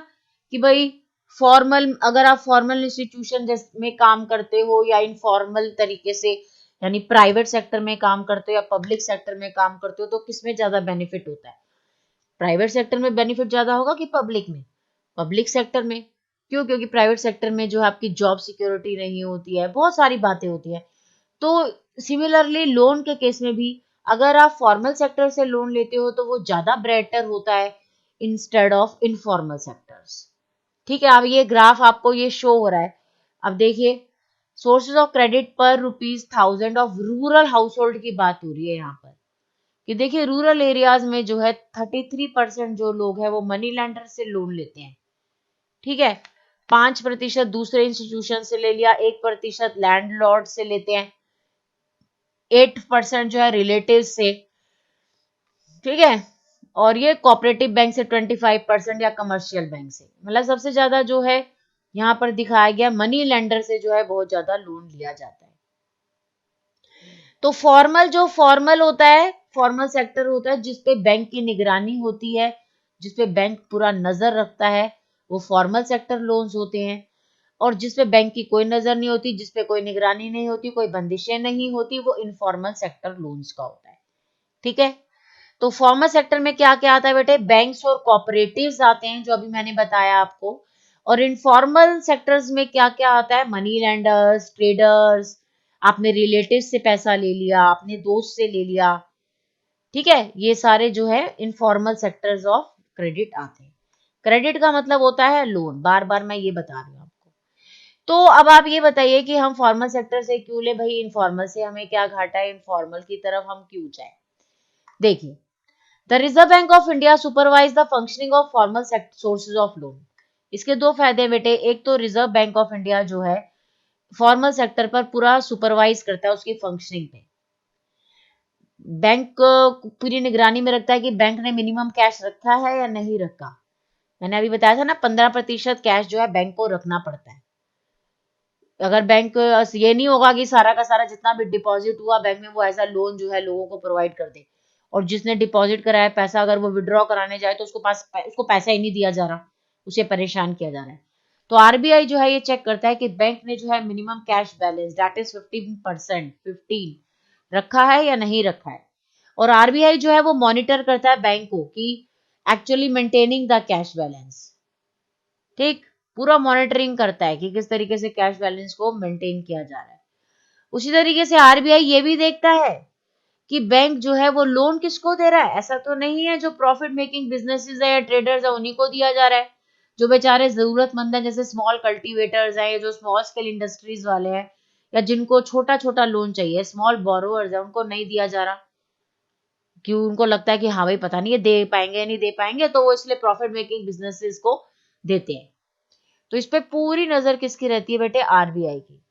कि भाई फॉर्मल, अगर आप फॉर्मल इंस्टीट्यूशन में काम करते हो या इनफॉर्मल तरीके से यानी प्राइवेट सेक्टर में काम करते हो या पब्लिक सेक्टर में काम करते हो, तो किसमें ज्यादा बेनिफिट होता है, प्राइवेट सेक्टर में बेनिफिट ज्यादा होगा कि पब्लिक में, पब्लिक सेक्टर में। क्यों, क्योंकि प्राइवेट सेक्टर में जो है आपकी जॉब सिक्योरिटी नहीं होती है, बहुत सारी बातें होती है। तो सिमिलरली लोन के केस में भी अगर आप फॉर्मल सेक्टर से लोन लेते हो तो वो ज्यादा बेटर होता है इंस्टेड ऑफ इनफॉर्मल सेक्टर्स। ठीक है, अब ये ग्राफ आपको ये शो हो रहा है, अब देखिए सोर्सेज ऑफ क्रेडिट पर ₹1000 ऑफ रूरल हाउस होल्ड की बात हो रही है यहाँ पर, कि देखिए रूरल एरियाज में जो है 33% जो लोग हैं वो मनी लेंडर से लोन लेते हैं। ठीक है, 5% दूसरे इंस्टीट्यूशन से ले लिया, 1% लैंडलॉर्ड से लेते हैं, 8% जो है रिलेटिव से। ठीक है, और ये कोऑपरेटिव बैंक से 25% या कमर्शियल बैंक से, मतलब सबसे ज्यादा जो है यहाँ पर दिखाया गया मनी लेंडर से जो है बहुत ज्यादा लोन लिया जाता है। तो फॉर्मल जो फॉर्मल होता है, फॉर्मल सेक्टर होता है जिसपे बैंक की निगरानी होती है, जिसपे बैंक पूरा नजर रखता है, वो फॉर्मल सेक्टर लोन्स होते हैं। और जिसपे बैंक की कोई नजर नहीं होती, जिसपे कोई निगरानी नहीं होती, कोई बंदिशें नहीं होती, वो इनफॉर्मल सेक्टर लोन्स का होता है। ठीक है, तो फॉर्मल सेक्टर में क्या क्या आता है बेटे, बैंक्स और कॉपरेटिव्स आते हैं जो अभी मैंने बताया आपको। और इनफॉर्मल सेक्टर्स में क्या क्या आता है, मनी लेंडर्स, ट्रेडर्स, आपने रिलेटिव से पैसा ले लिया, आपने दोस्त से ले लिया, ठीक है, ये सारे जो है इनफॉर्मल सेक्टर्स ऑफ क्रेडिट आते हैं। क्रेडिट का मतलब होता है लोन, बार बार मैं ये बता रही हूँ आपको। तो अब आप ये बताइए कि हम फॉर्मल सेक्टर से क्यों ले भाई, इनफॉर्मल से हमें क्या घाटा है, इनफॉर्मल की तरफ हम क्यों जाए। देखिए, the reserve bank of India supervise the functioning of formal sources of loan. इसके दो फायदे बेटे, एक तो रिजर्व बैंक ऑफ इंडिया जो है फॉर्मल सेक्टर पर पूरा सुपरवाइज करता है उसकी फंक्शनिंग पे। बैंक पूरी निगरानी में रखता है कि बैंक ने मिनिमम कैश रखा है या नहीं रखा। मैंने अभी बताया था ना 15% कैश जो है बैंक को रखना पड़ता है। अगर बैंक ये नहीं होगा कि सारा का सारा जितना भी डिपॉजिट हुआ बैंक में वो ऐसा लोन जो है लोगों को प्रोवाइड कर दे, और जिसने डिपॉजिट कराया पैसा अगर वो विड्रॉ कराने जाए तो उसको पैसा ही नहीं दिया जा रहा, उसे परेशान किया जा रहा है। तो आरबीआई जो है ये चेक करता है कि बैंक ने जो है minimum cash balance that is 15% रखा है या नहीं रखा है। और आरबीआई जो है वो मॉनिटर करता है बैंक को कि actually maintaining the cash balance, ठीक, पूरा मॉनिटरिंग करता है कि किस तरीके से कैश बैलेंस को मेंटेन किया जा रहा है। उसी तरीके से आरबीआई ये भी देखता है कि बैंक जो है वो लोन किसको दे रहा है। ऐसा तो नहीं है जो प्रॉफिट मेकिंग बिजनेसेस है या ट्रेडर्स है उन्हीं को दिया जा रहा है, जो बेचारे जरूरतमंद है जैसे स्मॉल कल्टीवेटर्स हैं, जो स्मॉल स्केल इंडस्ट्रीज वाले हैं, या जिनको छोटा छोटा लोन चाहिए, स्मॉल बोरोअर्स है, उनको नहीं दिया जा रहा। क्यों, उनको लगता है कि हाँ भाई पता नहीं ये दे पाएंगे या नहीं दे पाएंगे, तो वो इसलिए प्रॉफिट मेकिंग बिजनेसेस को देते हैं। तो इस पे पूरी नजर किसकी रहती है बेटे, आरबीआई की।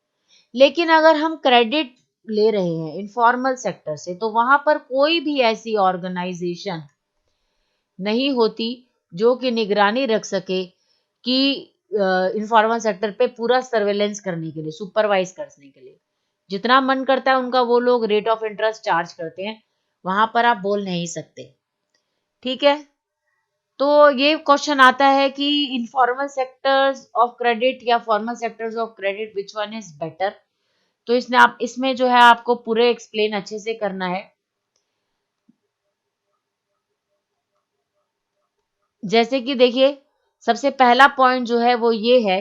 लेकिन अगर हम क्रेडिट ले रहे हैं इनफॉर्मल सेक्टर से तो वहां पर कोई भी ऐसी ऑर्गेनाइजेशन नहीं होती जो कि निगरानी रख सके कि इनफॉर्मल सेक्टर पे पूरा सर्वेलेंस करने के लिए, सुपरवाइज करने के लिए। जितना मन करता है उनका वो लोग रेट ऑफ इंटरेस्ट चार्ज करते हैं, वहां पर आप बोल नहीं सकते, ठीक है। तो ये क्वेश्चन आता है कि इनफॉर्मल सेक्टर्स ऑफ क्रेडिट या formal sectors of credit which one is better. तो इसमें जो है आपको पूरे एक्सप्लेन अच्छे से करना है। जैसे कि देखिए, सबसे पहला पॉइंट जो है वो ये है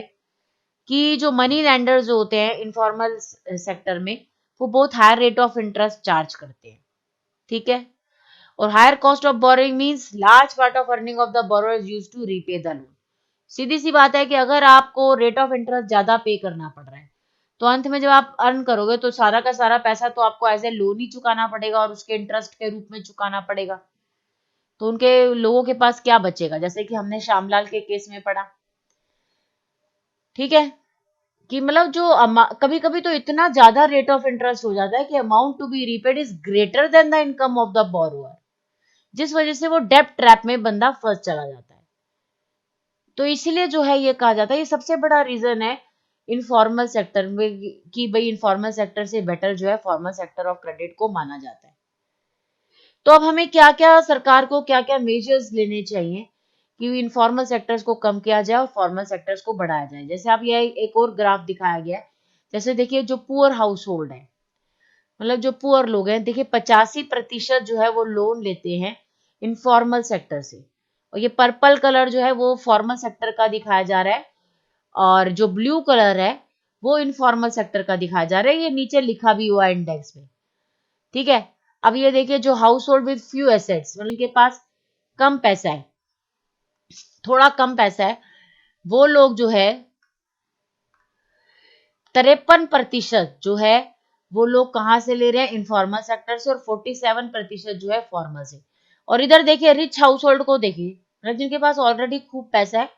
कि जो मनी लैंडर जो होते हैं इनफॉर्मल सेक्टर में, वो बहुत higher rate of interest charge करते हैं, ठीक है। और higher cost of borrowing means large part of earning of the borrower is used to repay the loan. सीधी सी बात है कि अगर आपको रेट ऑफ इंटरेस्ट ज्यादा पे करना पड़ रहा है तो अंत में जब आप अर्न करोगे तो सारा का सारा पैसा तो आपको एज ए लोन ही चुकाना पड़ेगा और उसके इंटरेस्ट के रूप में चुकाना पड़ेगा। तो उनके लोगों के पास क्या बचेगा, जैसे कि हमने श्यामलाल के केस में पढ़ा, ठीक है, कि मतलब जो कभी कभी तो इतना ज्यादा रेट ऑफ इंटरेस्ट हो जाता है कि amount to be repaid is greater than the income of the borrower, जिस वजह से वो डेब्ट ट्रैप में बंदा फंस चला जाता है। तो इसीलिए जो है ये कहा जाता है, ये सबसे बड़ा रीजन है इनफॉर्मल सेक्टर में कि भाई इनफॉर्मल सेक्टर से बेटर जो है फॉर्मल सेक्टर ऑफ क्रेडिट को माना जाता है। तो अब हमें क्या क्या सरकार को क्या क्या मेजर्स लेने चाहिए कि इनफॉर्मल सेक्टर्स को कम किया जाए और फॉर्मल सेक्टर्स को बढ़ाया जाए। जैसे आप ये एक और ग्राफ दिखाया गया है, जैसे देखिए जो पुअर हाउस होल्ड है, मतलब जो पुअर लोग हैं, देखिए 85% जो है वो लोन लेते हैं इनफॉर्मल सेक्टर से। और ये पर्पल कलर जो है वो फॉर्मल सेक्टर का दिखाया जा रहा है, और जो ब्लू कलर है वो इनफॉर्मल सेक्टर का दिखाया जा रहा है, ये नीचे लिखा भी हुआ है इंडेक्स में, ठीक है। अब ये देखिए जो house hold with few assets, मतलब इनके पास कम पैसा है, थोड़ा कम पैसा है, वो लोग जो है 53% जो है वो लोग कहां से ले रहे हैं, इनफॉर्मल सेक्टर से, और 47% जो है फॉर्मल से। और इधर देखिए रिच हाउस होल्ड को देखिए, मतलब जिनके पास ऑलरेडी खूब पैसा है,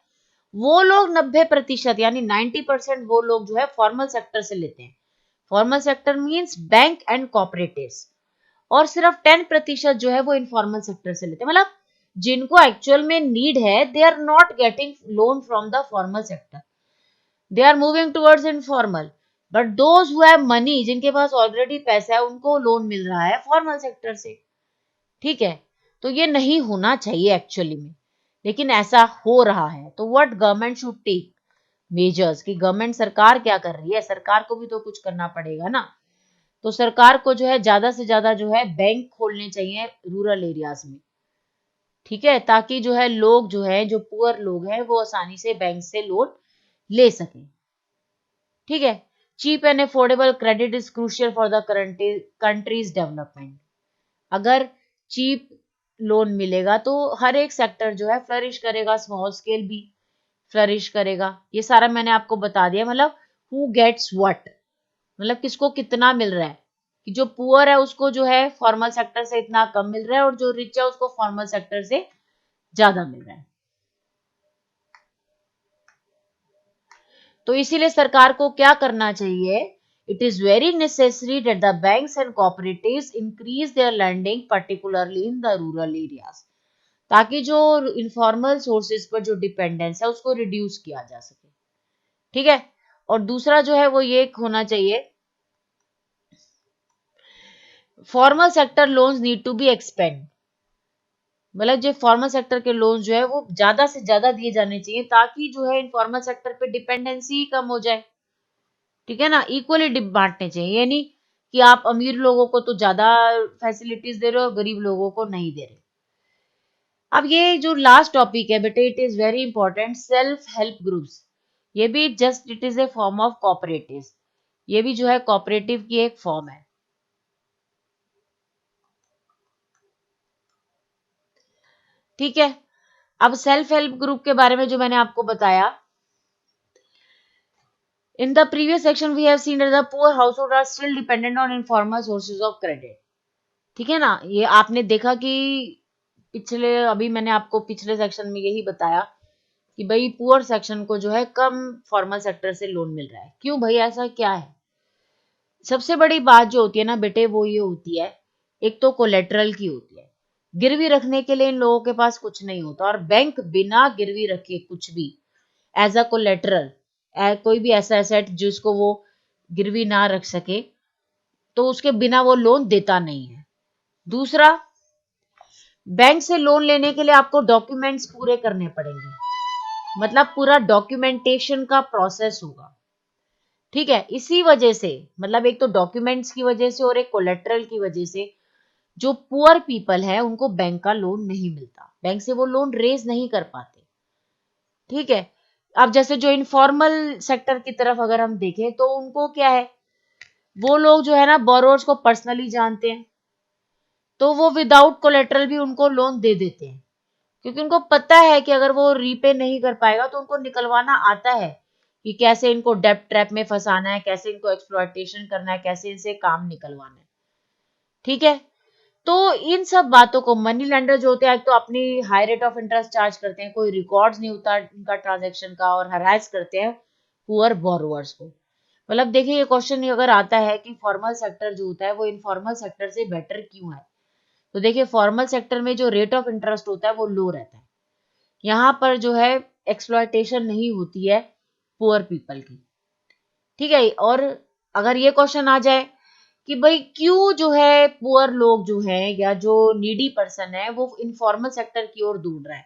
वो लोग 90% यानी 90% वो लोग जो है फॉर्मल सेक्टर से लेते हैं। Formal sector means bank and cooperatives. और सिर्फ 10% जो है वो इनफॉर्मल सेक्टर से लेते हैं, मतलब जिनको एक्चुअल में नीड है they are not getting loan from the formal sector, they are moving towards informal. But those who have money, जिनके पास ऑलरेडी पैसा है, उनको लोन मिल रहा है फॉर्मल सेक्टर से, ठीक है। तो ये नहीं होना चाहिए एक्चुअली में, लेकिन ऐसा हो रहा है। तो what government should take measures, कि गवर्नमेंट सरकार क्या कर रही है, सरकार को भी तो कुछ करना पड़ेगा ना। तो सरकार को जो है ज्यादा से ज्यादा जो है बैंक खोलने चाहिए रूरल एरियाज में, ठीक है, ताकि जो है लोग जो है जो पुअर लोग हैं वो आसानी से बैंक से लोन ले सकें, ठीक है। Cheap and affordable credit is crucial for the country's development. अगर चीप लोन मिलेगा तो हर एक सेक्टर जो है फ्लरिश करेगा, स्मॉल स्केल भी फ्लरिश करेगा। ये सारा मैंने आपको बता दिया, मतलब हु गेट्स व्हाट, मतलब किसको कितना मिल रहा है, कि जो पुअर है उसको जो है फॉर्मल सेक्टर से इतना कम मिल रहा है और जो रिच है उसको फॉर्मल सेक्टर से ज्यादा मिल रहा है। तो इसीलिए सरकार को क्या करना चाहिए, it is very necessary that the banks and cooperatives increase their lending particularly in the rural areas, ताकि जो इनफॉर्मल सोर्सेज पर जो डिपेंडेंस है उसको रिड्यूस किया जा सके। ठीक है। और दूसरा जो है वो ये होना चाहिए, formal sector loans need to be expand, मतलब जो फॉर्मल सेक्टर के लोन जो है वो ज्यादा से ज्यादा दिए जाने चाहिए, ताकि जो है इनफॉर्मल सेक्टर पे डिपेंडेंसी कम हो जाए। ठीक है ना, इक्वली बांटने चाहिए, ये नहीं कि आप अमीर लोगों को तो ज्यादा फैसिलिटीज दे रहे हो, गरीब लोगों को नहीं दे रहे। अब ये जो लास्ट टॉपिक है बेटे, it is very important, self help groups. ये भी just it is a form of cooperative, ये भी जो है कोऑपरेटिव की एक फॉर्म है। ठीक है। अब सेल्फ हेल्प ग्रुप के बारे में जो मैंने आपको बताया, in the previous section we have seen that the poor household are still dependent on informal sources of credit। ठीक है ना, ये आपने देखा कि पिछले, अभी मैंने आपको पिछले सेक्शन में यही बताया कि भाई पुअर सेक्शन को जो है कम फॉर्मल सेक्टर से लोन मिल रहा है। क्यों भाई, ऐसा क्या है? सबसे बड़ी बात जो होती है ना बेटे वो ये होती है, एक तो कोलेटरल की होती है, गिरवी रखने के लिए इन लोगों के पास कुछ नहीं होता, और बैंक बिना गिरवी रखे कुछ भी एज अ कोलेटरल, कोई भी ऐसा एसेट जिसको वो गिरवी ना रख सके तो उसके बिना वो लोन देता नहीं है। दूसरा, बैंक से लोन लेने के लिए आपको डॉक्यूमेंट्स पूरे करने पड़ेंगे, मतलब पूरा डॉक्यूमेंटेशन का प्रोसेस होगा। ठीक है, इसी वजह से, मतलब एक तो डॉक्यूमेंट्स की वजह से और एक कोलेटरल की वजह से जो पुअर पीपल है उनको बैंक का लोन नहीं मिलता, बैंक से वो लोन रेज नहीं कर पाते। ठीक है। अब जैसे जो इनफॉर्मल सेक्टर की तरफ अगर हम देखें तो उनको क्या है, वो लोग जो है ना बोरोवर्स को पर्सनली जानते हैं, तो वो विदाउट कोलेटरल भी उनको लोन दे देते हैं, क्योंकि उनको पता है कि अगर वो रीपे नहीं कर पाएगा तो उनको निकलवाना आता है कि कैसे इनको डेब्ट ट्रैप में फंसाना है, कैसे इनको एक्सप्लॉयटेशन करना है, कैसे इनसे काम निकलवाना है। ठीक है। तो इन सब बातों को मनी लेंडर जो होते हैं, एक तो अपनी high rate of interest charge करते हैं, कोई रिकॉर्ड्स नहीं होता इनका ट्रांजैक्शन का, और हरास करते हैं पुअर बोरोवर्स को। मतलब देखिए, ये क्वेश्चन अगर आता है कि फॉर्मल सेक्टर जो होता है वो इनफॉर्मल सेक्टर से बेटर क्यों है, तो देखिए फॉर्मल सेक्टर में जो रेट ऑफ इंटरेस्ट होता है वो लो रहता है, यहाँ पर जो है एक्सप्लॉयटेशन नहीं होती है पुअर पीपल की। ठीक है। और अगर ये क्वेश्चन आ जाए कि भाई क्यों जो है पुअर लोग जो है या जो नीडी पर्सन है वो इनफॉर्मल सेक्टर की ओर ढूंढ रहा है,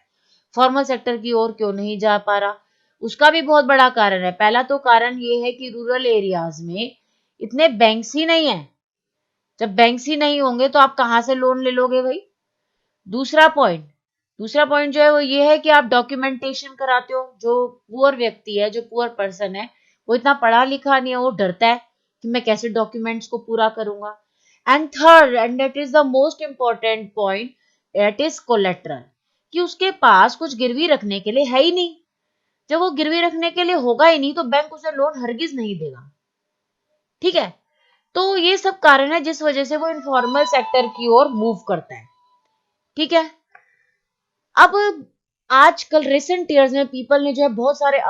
फॉर्मल सेक्टर की ओर क्यों नहीं जा पा रहा, उसका भी बहुत बड़ा कारण है। पहला तो कारण ये है कि रूरल एरियाज में इतने बैंक्स ही नहीं है, जब बैंक्स ही नहीं होंगे तो आप कहाँ से लोन ले लोगे भाई। दूसरा पॉइंट, दूसरा पॉइंट जो है वो ये है कि आप डॉक्यूमेंटेशन कराते हो, जो पुअर व्यक्ति है, जो पुअर पर्सन है, वो इतना पढ़ा लिखा नहीं है, वो डरता है कि मैं कैसे डॉक्यूमेंट्स को पूरा करूंगा। And third, and that is the most important point, that is collateral, कि उसके पास कुछ गिरवी रखने के लिए है ही नहीं। जब वो गिरवी रखने के लिए होगा ही नहीं तो बैंक उसे लोन हरगिज नहीं देगा। ठीक है। तो ये सब कारण है जिस वजह से वो इनफॉर्मल सेक्टर की ओर मूव करता है। ठीक है। अब आजकल रिसेंट ईयर्स में पीपल ने जो है बहुत सारे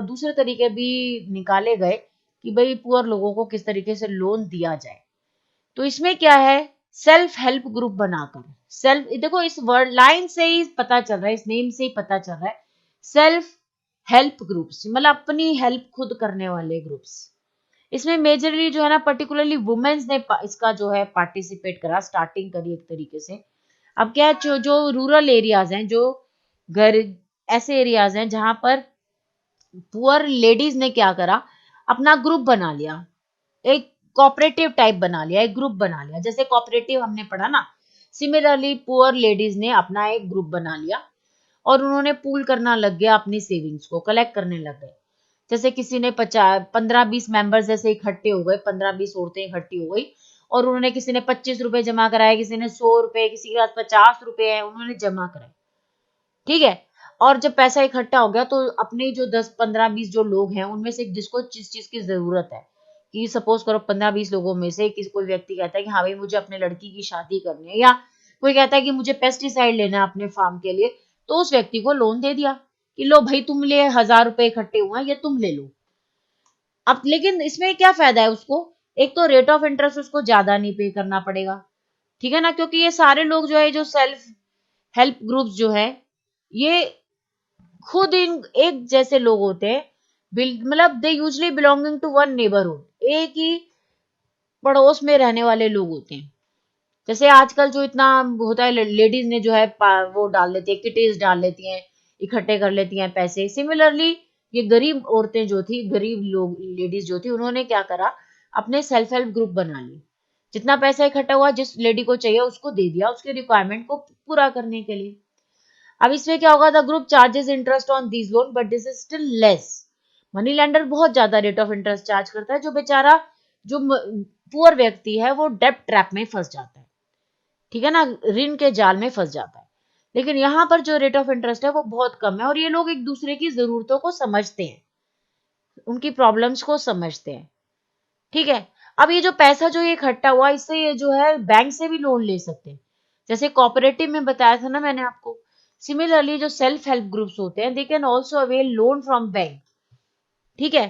दूसरे तरीके भी निकाले गए कि भाई पुअर लोगों को किस तरीके से लोन दिया जाए। तो इसमें क्या है, सेल्फ हेल्प ग्रुप बनाकर, सेल्फ, देखो इस वर्ड लाइन से ही पता चल रहा है, इस नेम से ही पता चल रहा है, सेल्फ हेल्प ग्रुप्स, मतलब अपनी हेल्प खुद करने वाले ग्रुप्स। इसमें मेजरली जो है ना पर्टिकुलरली वुमेन्स ने इसका जो है पार्टिसिपेट करा, स्टार्टिंग करी एक तरीके से। अब क्या है, जो रूरल एरियाज हैं, जो घर ऐसे एरियाज हैं जहां पर पुअर लेडीज ने क्या करा, अपना ग्रुप बना लिया, एक कोऑपरेटिव टाइप बना लिया, एक ग्रुप बना लिया, जैसे कोऑपरेटिव हमने पढ़ा ना, सिमिलरली पुअर लेडीज ने अपना एक ग्रुप बना लिया और उन्होंने पूल करना लग गया, अपनी सेविंग्स को कलेक्ट करने लग गए। जैसे किसी ने 15-20 मेंबर्स जैसे इकट्ठे हो गए, 15-20 औरतें इकट्ठी हो गई और उन्होंने, किसी ने 25 रुपए जमा कराए, किसी ने 100 रुपए, किसी के पास 50 रुपए है, उन्होंने जमा कराए। ठीक है। और जब पैसा इकट्ठा हो गया तो अपने जो 10-15-20 जो लोग हैं उनमें से जिसको जिस चीज की जरूरत है, कि सपोज करो 15-20 लोगों में से किसी कोई व्यक्ति कहता है कि हाँ भाई मुझे अपने लड़की की शादी करनी है, या कोई कहता है कि मुझे पेस्टिसाइड लेना है अपने फार्म के लिए, तो उस व्यक्ति को लोन दे दिया कि लो भाई तुम लिए 1000 रुपए इकट्ठे हुए हैं, ये तुम ले लो। अब लेकिन इसमें क्या फायदा है उसको, एक तो रेट ऑफ इंटरेस्ट उसको ज्यादा नहीं पे करना पड़ेगा, ठीक है ना, क्योंकि ये सारे लोग जो है, जो सेल्फ हेल्प ग्रुप्स जो है, ये खुद इन एक जैसे लोग होते हैं, मतलब they usually belonging to one neighbourhood, एक ही पड़ोस में रहने वाले लोग होते हैं। जैसे आजकल जो इतना होता है, लेडीज ने जो है वो डाल लेती है, किटीज डाल लेती हैं, इकट्ठे कर लेती हैं पैसे। सिमिलरली ये गरीब औरतें जो थी, गरीब लोग, लेडीज जो थी, उन्होंने क्या करा, अपने सेल्फ हेल्प ग्रुप बना लिए। जितना पैसा इकट्ठा हुआ, जिस लेडी को चाहिए उसको दे दिया, उसके रिक्वायरमेंट को पूरा करने के लिए। अब इसमें क्या होगा, the group charges interest on these loan but this is still less. Money lender बहुत ज्यादा रेट ऑफ इंटरेस्ट चार्ज करता है, जो बेचारा, जो पुअर व्यक्ति है, वो डेब्ट ट्रैप में फंस जाता है, ठीक है ना, ऋण के जाल में फंस जाता है। लेकिन यहाँ पर जो रेट ऑफ इंटरेस्ट है वो बहुत कम है, और ये लोग एक दूसरे की जरूरतों को समझते हैं, उनकी प्रॉब्लम्स को समझते हैं। ठीक है। अब ये जो पैसा जो ये इकट्ठा हुआ, इससे ये जो है बैंक से भी लोन ले सकते हैं, जैसे कोऑपरेटिव में बताया था ना मैंने आपको। सिमिलरली जो सेल्फ हेल्प ग्रुप्स होते हैं, they can also avail loan from bank. ठीक है।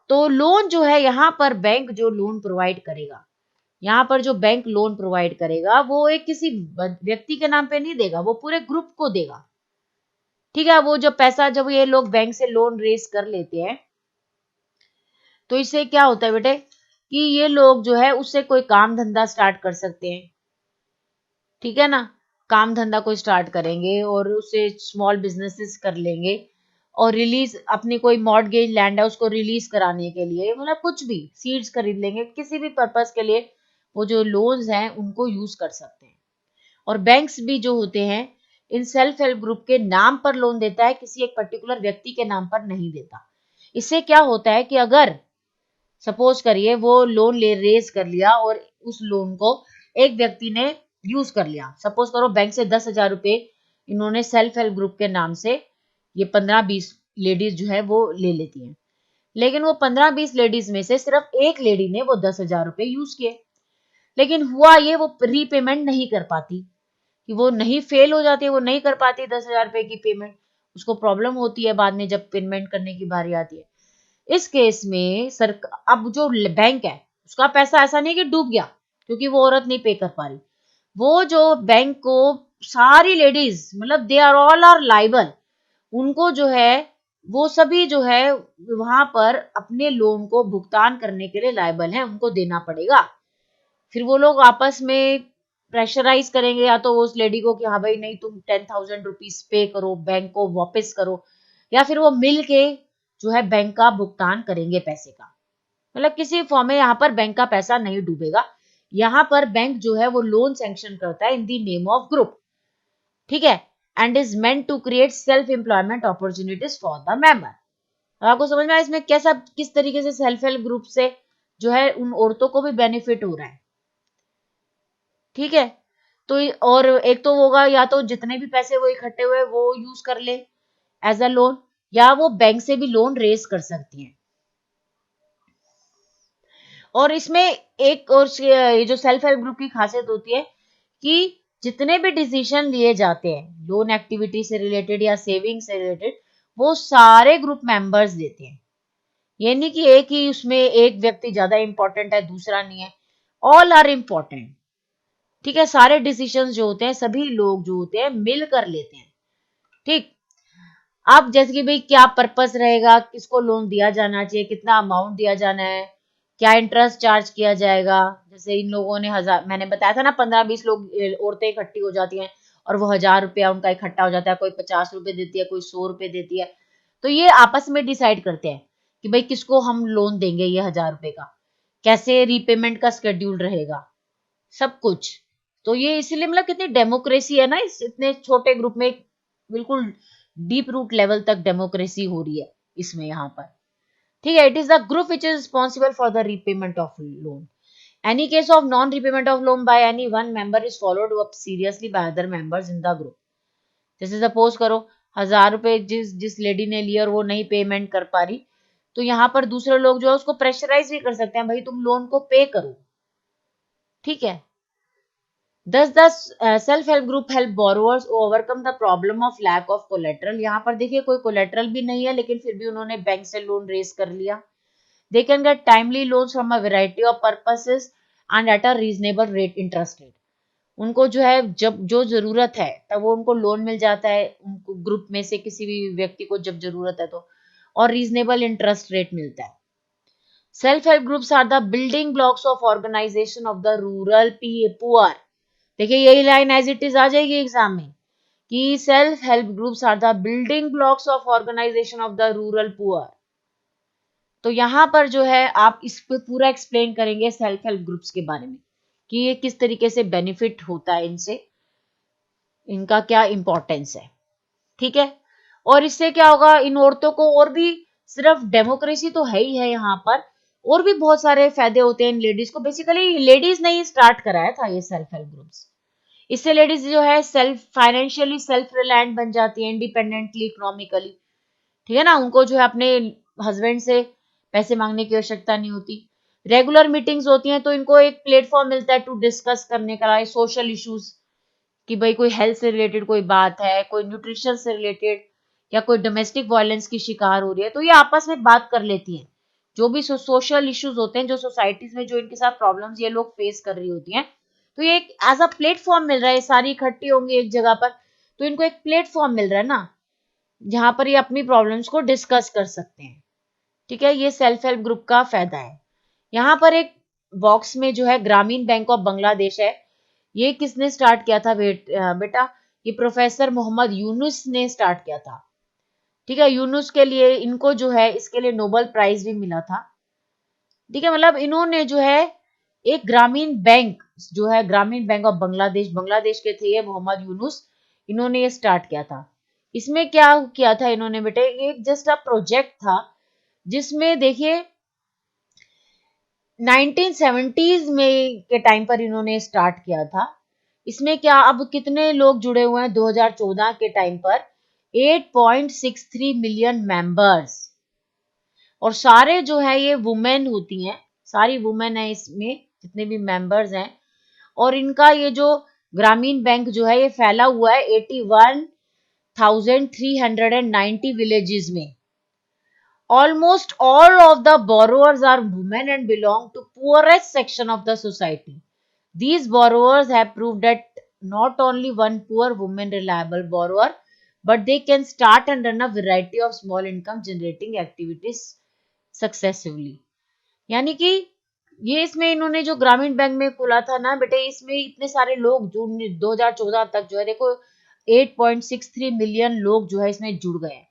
तो लोन जो है, यहाँ पर बैंक जो लोन प्रोवाइड करेगा, यहाँ पर जो बैंक लोन प्रोवाइड करेगा, वो एक किसी व्यक्ति के नाम पे नहीं देगा, वो पूरे ग्रुप को देगा। ठीक है। वो जो पैसा जब ये लोग बैंक से लोन रेज कर लेते हैं, तो इससे क्या होता है बेटे, कि ये लोग जो है उससे कोई काम धंधा स्टार्ट कर सकते हैं। ठीक है ना, काम धंधा कोई स्टार्ट करेंगे और उससे स्मॉल बिजनेसेस कर लेंगे, और रिलीज, अपनी कोई मॉर्टगेज लैंड है उसको रिलीज कराने के लिए, मतलब कुछ भी सीड्स खरीद लेंगे, किसी भी पर्पस के लिए वो जो लोन्स हैं उनको यूज कर सकते हैं। और बैंक्स भी जो होते हैं, इन सेल्फ हेल्प ग्रुप के नाम पर लोन देता है, किसी एक पर्टिकुलर व्यक्ति के नाम पर नहीं देता। इससे क्या होता है कि अगर सपोज करिए वो लोन ले रेज कर लिया, और उस लोन को एक व्यक्ति ने यूज कर लिया, सपोज करो बैंक से 10,000 रुपए इन्होंने सेल्फ हेल्प ग्रुप के नाम से, ये 15-20 लेडीज जो है वो ले लेती हैं, लेकिन वो 15-20 लेडीज में से सिर्फ एक लेडी ने वो 10,000 रुपए यूज किए, लेकिन हुआ ये, वो रीपेमेंट नहीं कर पाती, कि वो नहीं, फेल हो जाती है, वो नहीं कर पाती 10,000 रुपए की पेमेंट, उसको प्रॉब्लम होती है बाद में जब पेमेंट करने की बारी आती है। इस केस में अब जो बैंक है, उसका पैसा ऐसा नहीं कि डूब गया क्योंकि वो औरत नहीं पे कर पा रही, वो जो बैंक को, सारी लेडीज, मतलब they are all are liable, उनको जो है, वो सभी जो है वहां पर अपने लोन को भुगतान करने के लिए लायबल है, उनको देना पड़ेगा। फिर वो लोग आपस में प्रेशराइज करेंगे, या तो उस लेडी को कि हाँ भाई नहीं, तुम 10,000 रुपीज पे करो, बैंक को वापस करो, या फिर वो मिल के जो है बैंक का भुगतान करेंगे पैसे का। मतलब किसी फॉर्म में यहाँ पर बैंक का पैसा नहीं डूबेगा, यहाँ पर बैंक जो है वो लोन सैंक्शन करता है in the name of group. ठीक है। And is meant to create self employment opportunities for the member. आपको समझ में आया इसमें कैसा, किस तरीके से सेल्फ हेल्प ग्रुप से जो है उन औरतों को भी बेनिफिट हो रहा है। ठीक है। तो और एक तो होगा, या तो जितने भी पैसे वो इकट्ठे हुए वो यूज कर ले एज अ लोन, या वो बैंक से भी लोन रेज कर सकती हैं। और इसमें एक और ये जो सेल्फ हेल्प ग्रुप की खासियत होती है, कि जितने भी डिसीजन लिए जाते हैं लोन एक्टिविटी से रिलेटेड या सेविंग से रिलेटेड, वो सारे ग्रुप मेंबर्स देते हैं। ये नहीं कि एक ही उसमें एक व्यक्ति ज्यादा इंपॉर्टेंट है दूसरा नहीं है, ऑल आर इंपॉर्टेंट। ठीक है। सारे डिसीजंस जो होते हैं सभी लोग जो होते हैं मिल कर लेते हैं। ठीक। अब जैसे कि भाई क्या पर्पस रहेगा, किसको लोन दिया जाना चाहिए, कितना अमाउंट दिया जाना है, क्या इंटरेस्ट चार्ज किया जाएगा। जैसे इन लोगों ने 1000, मैंने बताया था ना, 15-20 लोग, औरतें इकट्ठी हो जाती हैं और वो 1000 रुपया उनका इकट्ठा हो जाता है, कोई 50 रुपए देती है, कोई 100 रुपए देती है। तो ये आपस में डिसाइड करते हैं कि भाई किसको हम लोन देंगे, ये 1000 रुपए का कैसे रीपेमेंट का शेड्यूल रहेगा, सब कुछ। तो ये इसीलिए, मतलब कितनी डेमोक्रेसी है ना इस इतने छोटे ग्रुप में, बिल्कुल डीप रूट लेवल तक डेमोक्रेसी हो रही है इसमें यहाँ पर। ठीक है, it is the group which is responsible for the repayment of loan. Any case of non-repayment of loan by any one member is followed up seriously by other members in the group. जैसे सपोज करो 1,000 रुपए जिस लेडी ने लिए और वो नहीं पेमेंट कर पा रही, तो यहाँ पर दूसरे लोग जो है उसको प्रेशराइज भी कर सकते हैं, भाई तुम लोन को पे करो. ठीक है. Thus the self help group help borrowers overcome the problem of lack of collateral. यहाँ पर देखिए कोई कोलेट्रल भी नहीं है, लेकिन फिर भी उन्होंने बैंक से लोन रेज कर लिया. They can get timely loans from a variety of purposes and at a reasonable rate interest rate. उनको जो है जब जो जरूरत है तब वो उनको लोन मिल जाता है, उनको ग्रुप में से किसी भी व्यक्ति को जब जरूरत है तो, और रीजनेबल इंटरेस्ट रेट मिलता है. Self help groups are the building blocks of organisation of the rural poor. देखिए यही लाइन एज इट इज आ जाएगी एग्जाम में कि self help groups are the building blocks of organisation of the rural poor. तो यहाँ पर जो है आप इस पे पूरा एक्सप्लेन करेंगे सेल्फ हेल्प ग्रुप्स के बारे में कि ये किस तरीके से बेनिफिट होता है इनसे, इनका क्या इंपॉर्टेंस है. ठीक है. और इससे क्या होगा, इन औरतों को और भी, सिर्फ डेमोक्रेसी तो है ही है यहाँ पर, और भी बहुत सारे फायदे होते हैं इन लेडीज को. बेसिकली लेडीज ने ही स्टार्ट कराया था ये सेल्फ हेल्प ग्रुप्स. इससे लेडीज जो है सेल्फ फाइनेंशियली सेल्फ रिलायंट बन जाती है, इंडिपेंडेंटली इकोनॉमिकली. ठीक है ना. उनको जो है अपने हस्बैंड से पैसे मांगने की आवश्यकता नहीं होती. रेगुलर मीटिंग्स होती हैं तो इनको एक प्लेटफॉर्म मिलता है टू डिस्कस करने का सोशल इश्यूज, कि भाई कोई हेल्थ से रिलेटेड कोई बात है, कोई न्यूट्रिशन से रिलेटेड, या कोई डोमेस्टिक वायलेंस की शिकार हो रही है, तो ये आपस में बात कर लेती हैं. जो भी सोशल इश्यूज होते हैं, जो सोसाइटीज में जो इनके साथ प्रॉब्लम्स ये लोग फेस कर रही होती हैं, तो ये एक एज अ प्लेटफॉर्म मिल रहा है. सारी इकट्ठी होंगी एक जगह पर तो इनको एक प्लेटफॉर्म मिल रहा है ना, जहां पर ये अपनी प्रॉब्लम्स को डिस्कस कर सकते हैं. ठीक है. ये सेल्फ हेल्प ग्रुप का फायदा है. यहाँ पर एक बॉक्स में जो है ग्रामीण बैंक ऑफ बांग्लादेश है. ये किसने स्टार्ट किया था बेटा, ये प्रोफेसर मोहम्मद यूनुस ने स्टार्ट किया था. ठीक है. यूनुस के लिए इनको जो है इसके लिए नोबेल प्राइज भी मिला था. ठीक है. मतलब इन्होंने जो है एक ग्रामीण बैंक, जो है ग्रामीण बैंक ऑफ बांग्लादेश, बांग्लादेश के थे ये मोहम्मद यूनुस, इन्होंने ये स्टार्ट किया था. इसमें क्या किया था इन्होंने बेटे, एक जस्ट अ प्रोजेक्ट था जिसमें देखिए 1970s में के टाइम पर इन्होंने स्टार्ट किया था. इसमें क्या अब कितने लोग जुड़े हुए हैं 2014 के टाइम पर, 8.63 मिलियन मेंबर्स. और सारे जो है ये वुमेन होती हैं, सारी वुमेन है इसमें जितने भी मेंबर्स हैं. और इनका ये जो ग्रामीण बैंक जो है ये फैला हुआ है 81,390 विलेजेस में. Almost all of the borrowers are women and belong to poorest section of the society. These borrowers have proved that not only one poor woman reliable borrower, but they can start and run a variety of small income generating activities successively. यानी कि ये इसमें इन्होंने जो ग्रामीण बैंक में खोला था ना बेटे, इसमें इतने सारे लोग जो 2014 तक जो है देखो 8.63 मिलियन लोग जो है इसमें जुड़ गए हैं.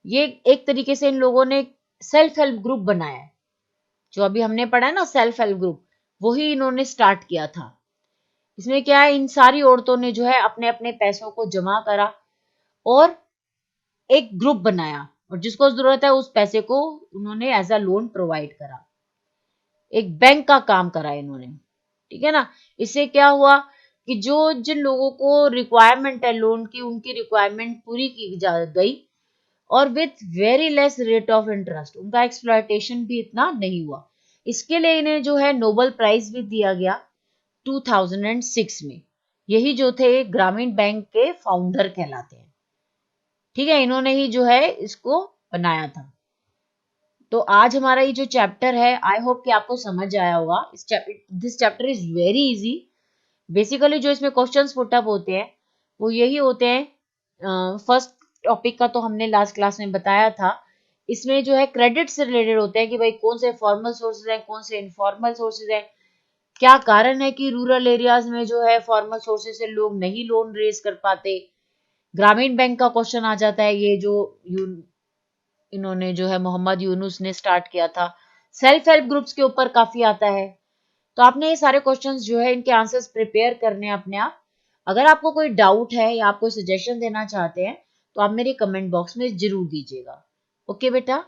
ये एक तरीके से इन लोगों ने सेल्फ हेल्प ग्रुप बनाया है. जो अभी हमने पढ़ा है ना सेल्फ हेल्प ग्रुप, वही इन्होंने स्टार्ट किया था. इसमें क्या है, इन सारी औरतों ने जो है अपने अपने पैसों को जमा करा और एक ग्रुप बनाया, और जिसको जरूरत है उस पैसे को उन्होंने एज अ लोन प्रोवाइड करा. एक बैंक का काम करा इन्होंने. ठीक है ना. इससे क्या हुआ कि जो जिन लोगों को रिक्वायरमेंट है लोन की, उनकी रिक्वायरमेंट पूरी की जा गई, और with very less rate of interest. उनका एक्सप्लॉयटेशन भी इतना नहीं हुआ. इसके लिए इन्हें जो है नोबेल प्राइज भी दिया गया 2006 में. यही जो थे ग्रामीण बैंक के फाउंडर कहलाते हैं. ठीक है. इन्होंने ही जो है इसको बनाया था. तो आज हमारा ये जो चैप्टर है, आई होप कि आपको समझ आया होगा. This chapter is very easy. Basically जो इसमें क्वेश्चंस पुट अप होते हैं वो यही होते हैं. फर्स्ट टॉपिक का तो हमने लास्ट क्लास में बताया था. इसमें जो है क्रेडिट से रिलेटेड होते हैं कि भाई कौन से फॉर्मल सोर्सेज हैं, कौन से इनफॉर्मल सोर्सेज हैं, क्या कारण है कि रूरल एरियाज में जो है फॉर्मल सोर्सेज से लोग नहीं लोन रेज कर पाते. ग्रामीण बैंक का क्वेश्चन आ जाता है, ये जो इन्होंने जो है मोहम्मद यूनुस ने स्टार्ट किया था. सेल्फ हेल्प ग्रुप्स के ऊपर काफी आता है. तो आपने ये सारे क्वेश्चंस जो है इनके आंसर्स प्रिपेयर करने हैं अपने आप. अगर आपको कोई डाउट है या आप कोई सजेशन देना चाहते हैं तो आप मेरे कमेंट बॉक्स में जरूर दीजिएगा. ओके बेटा,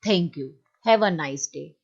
thank you. Have a nice day.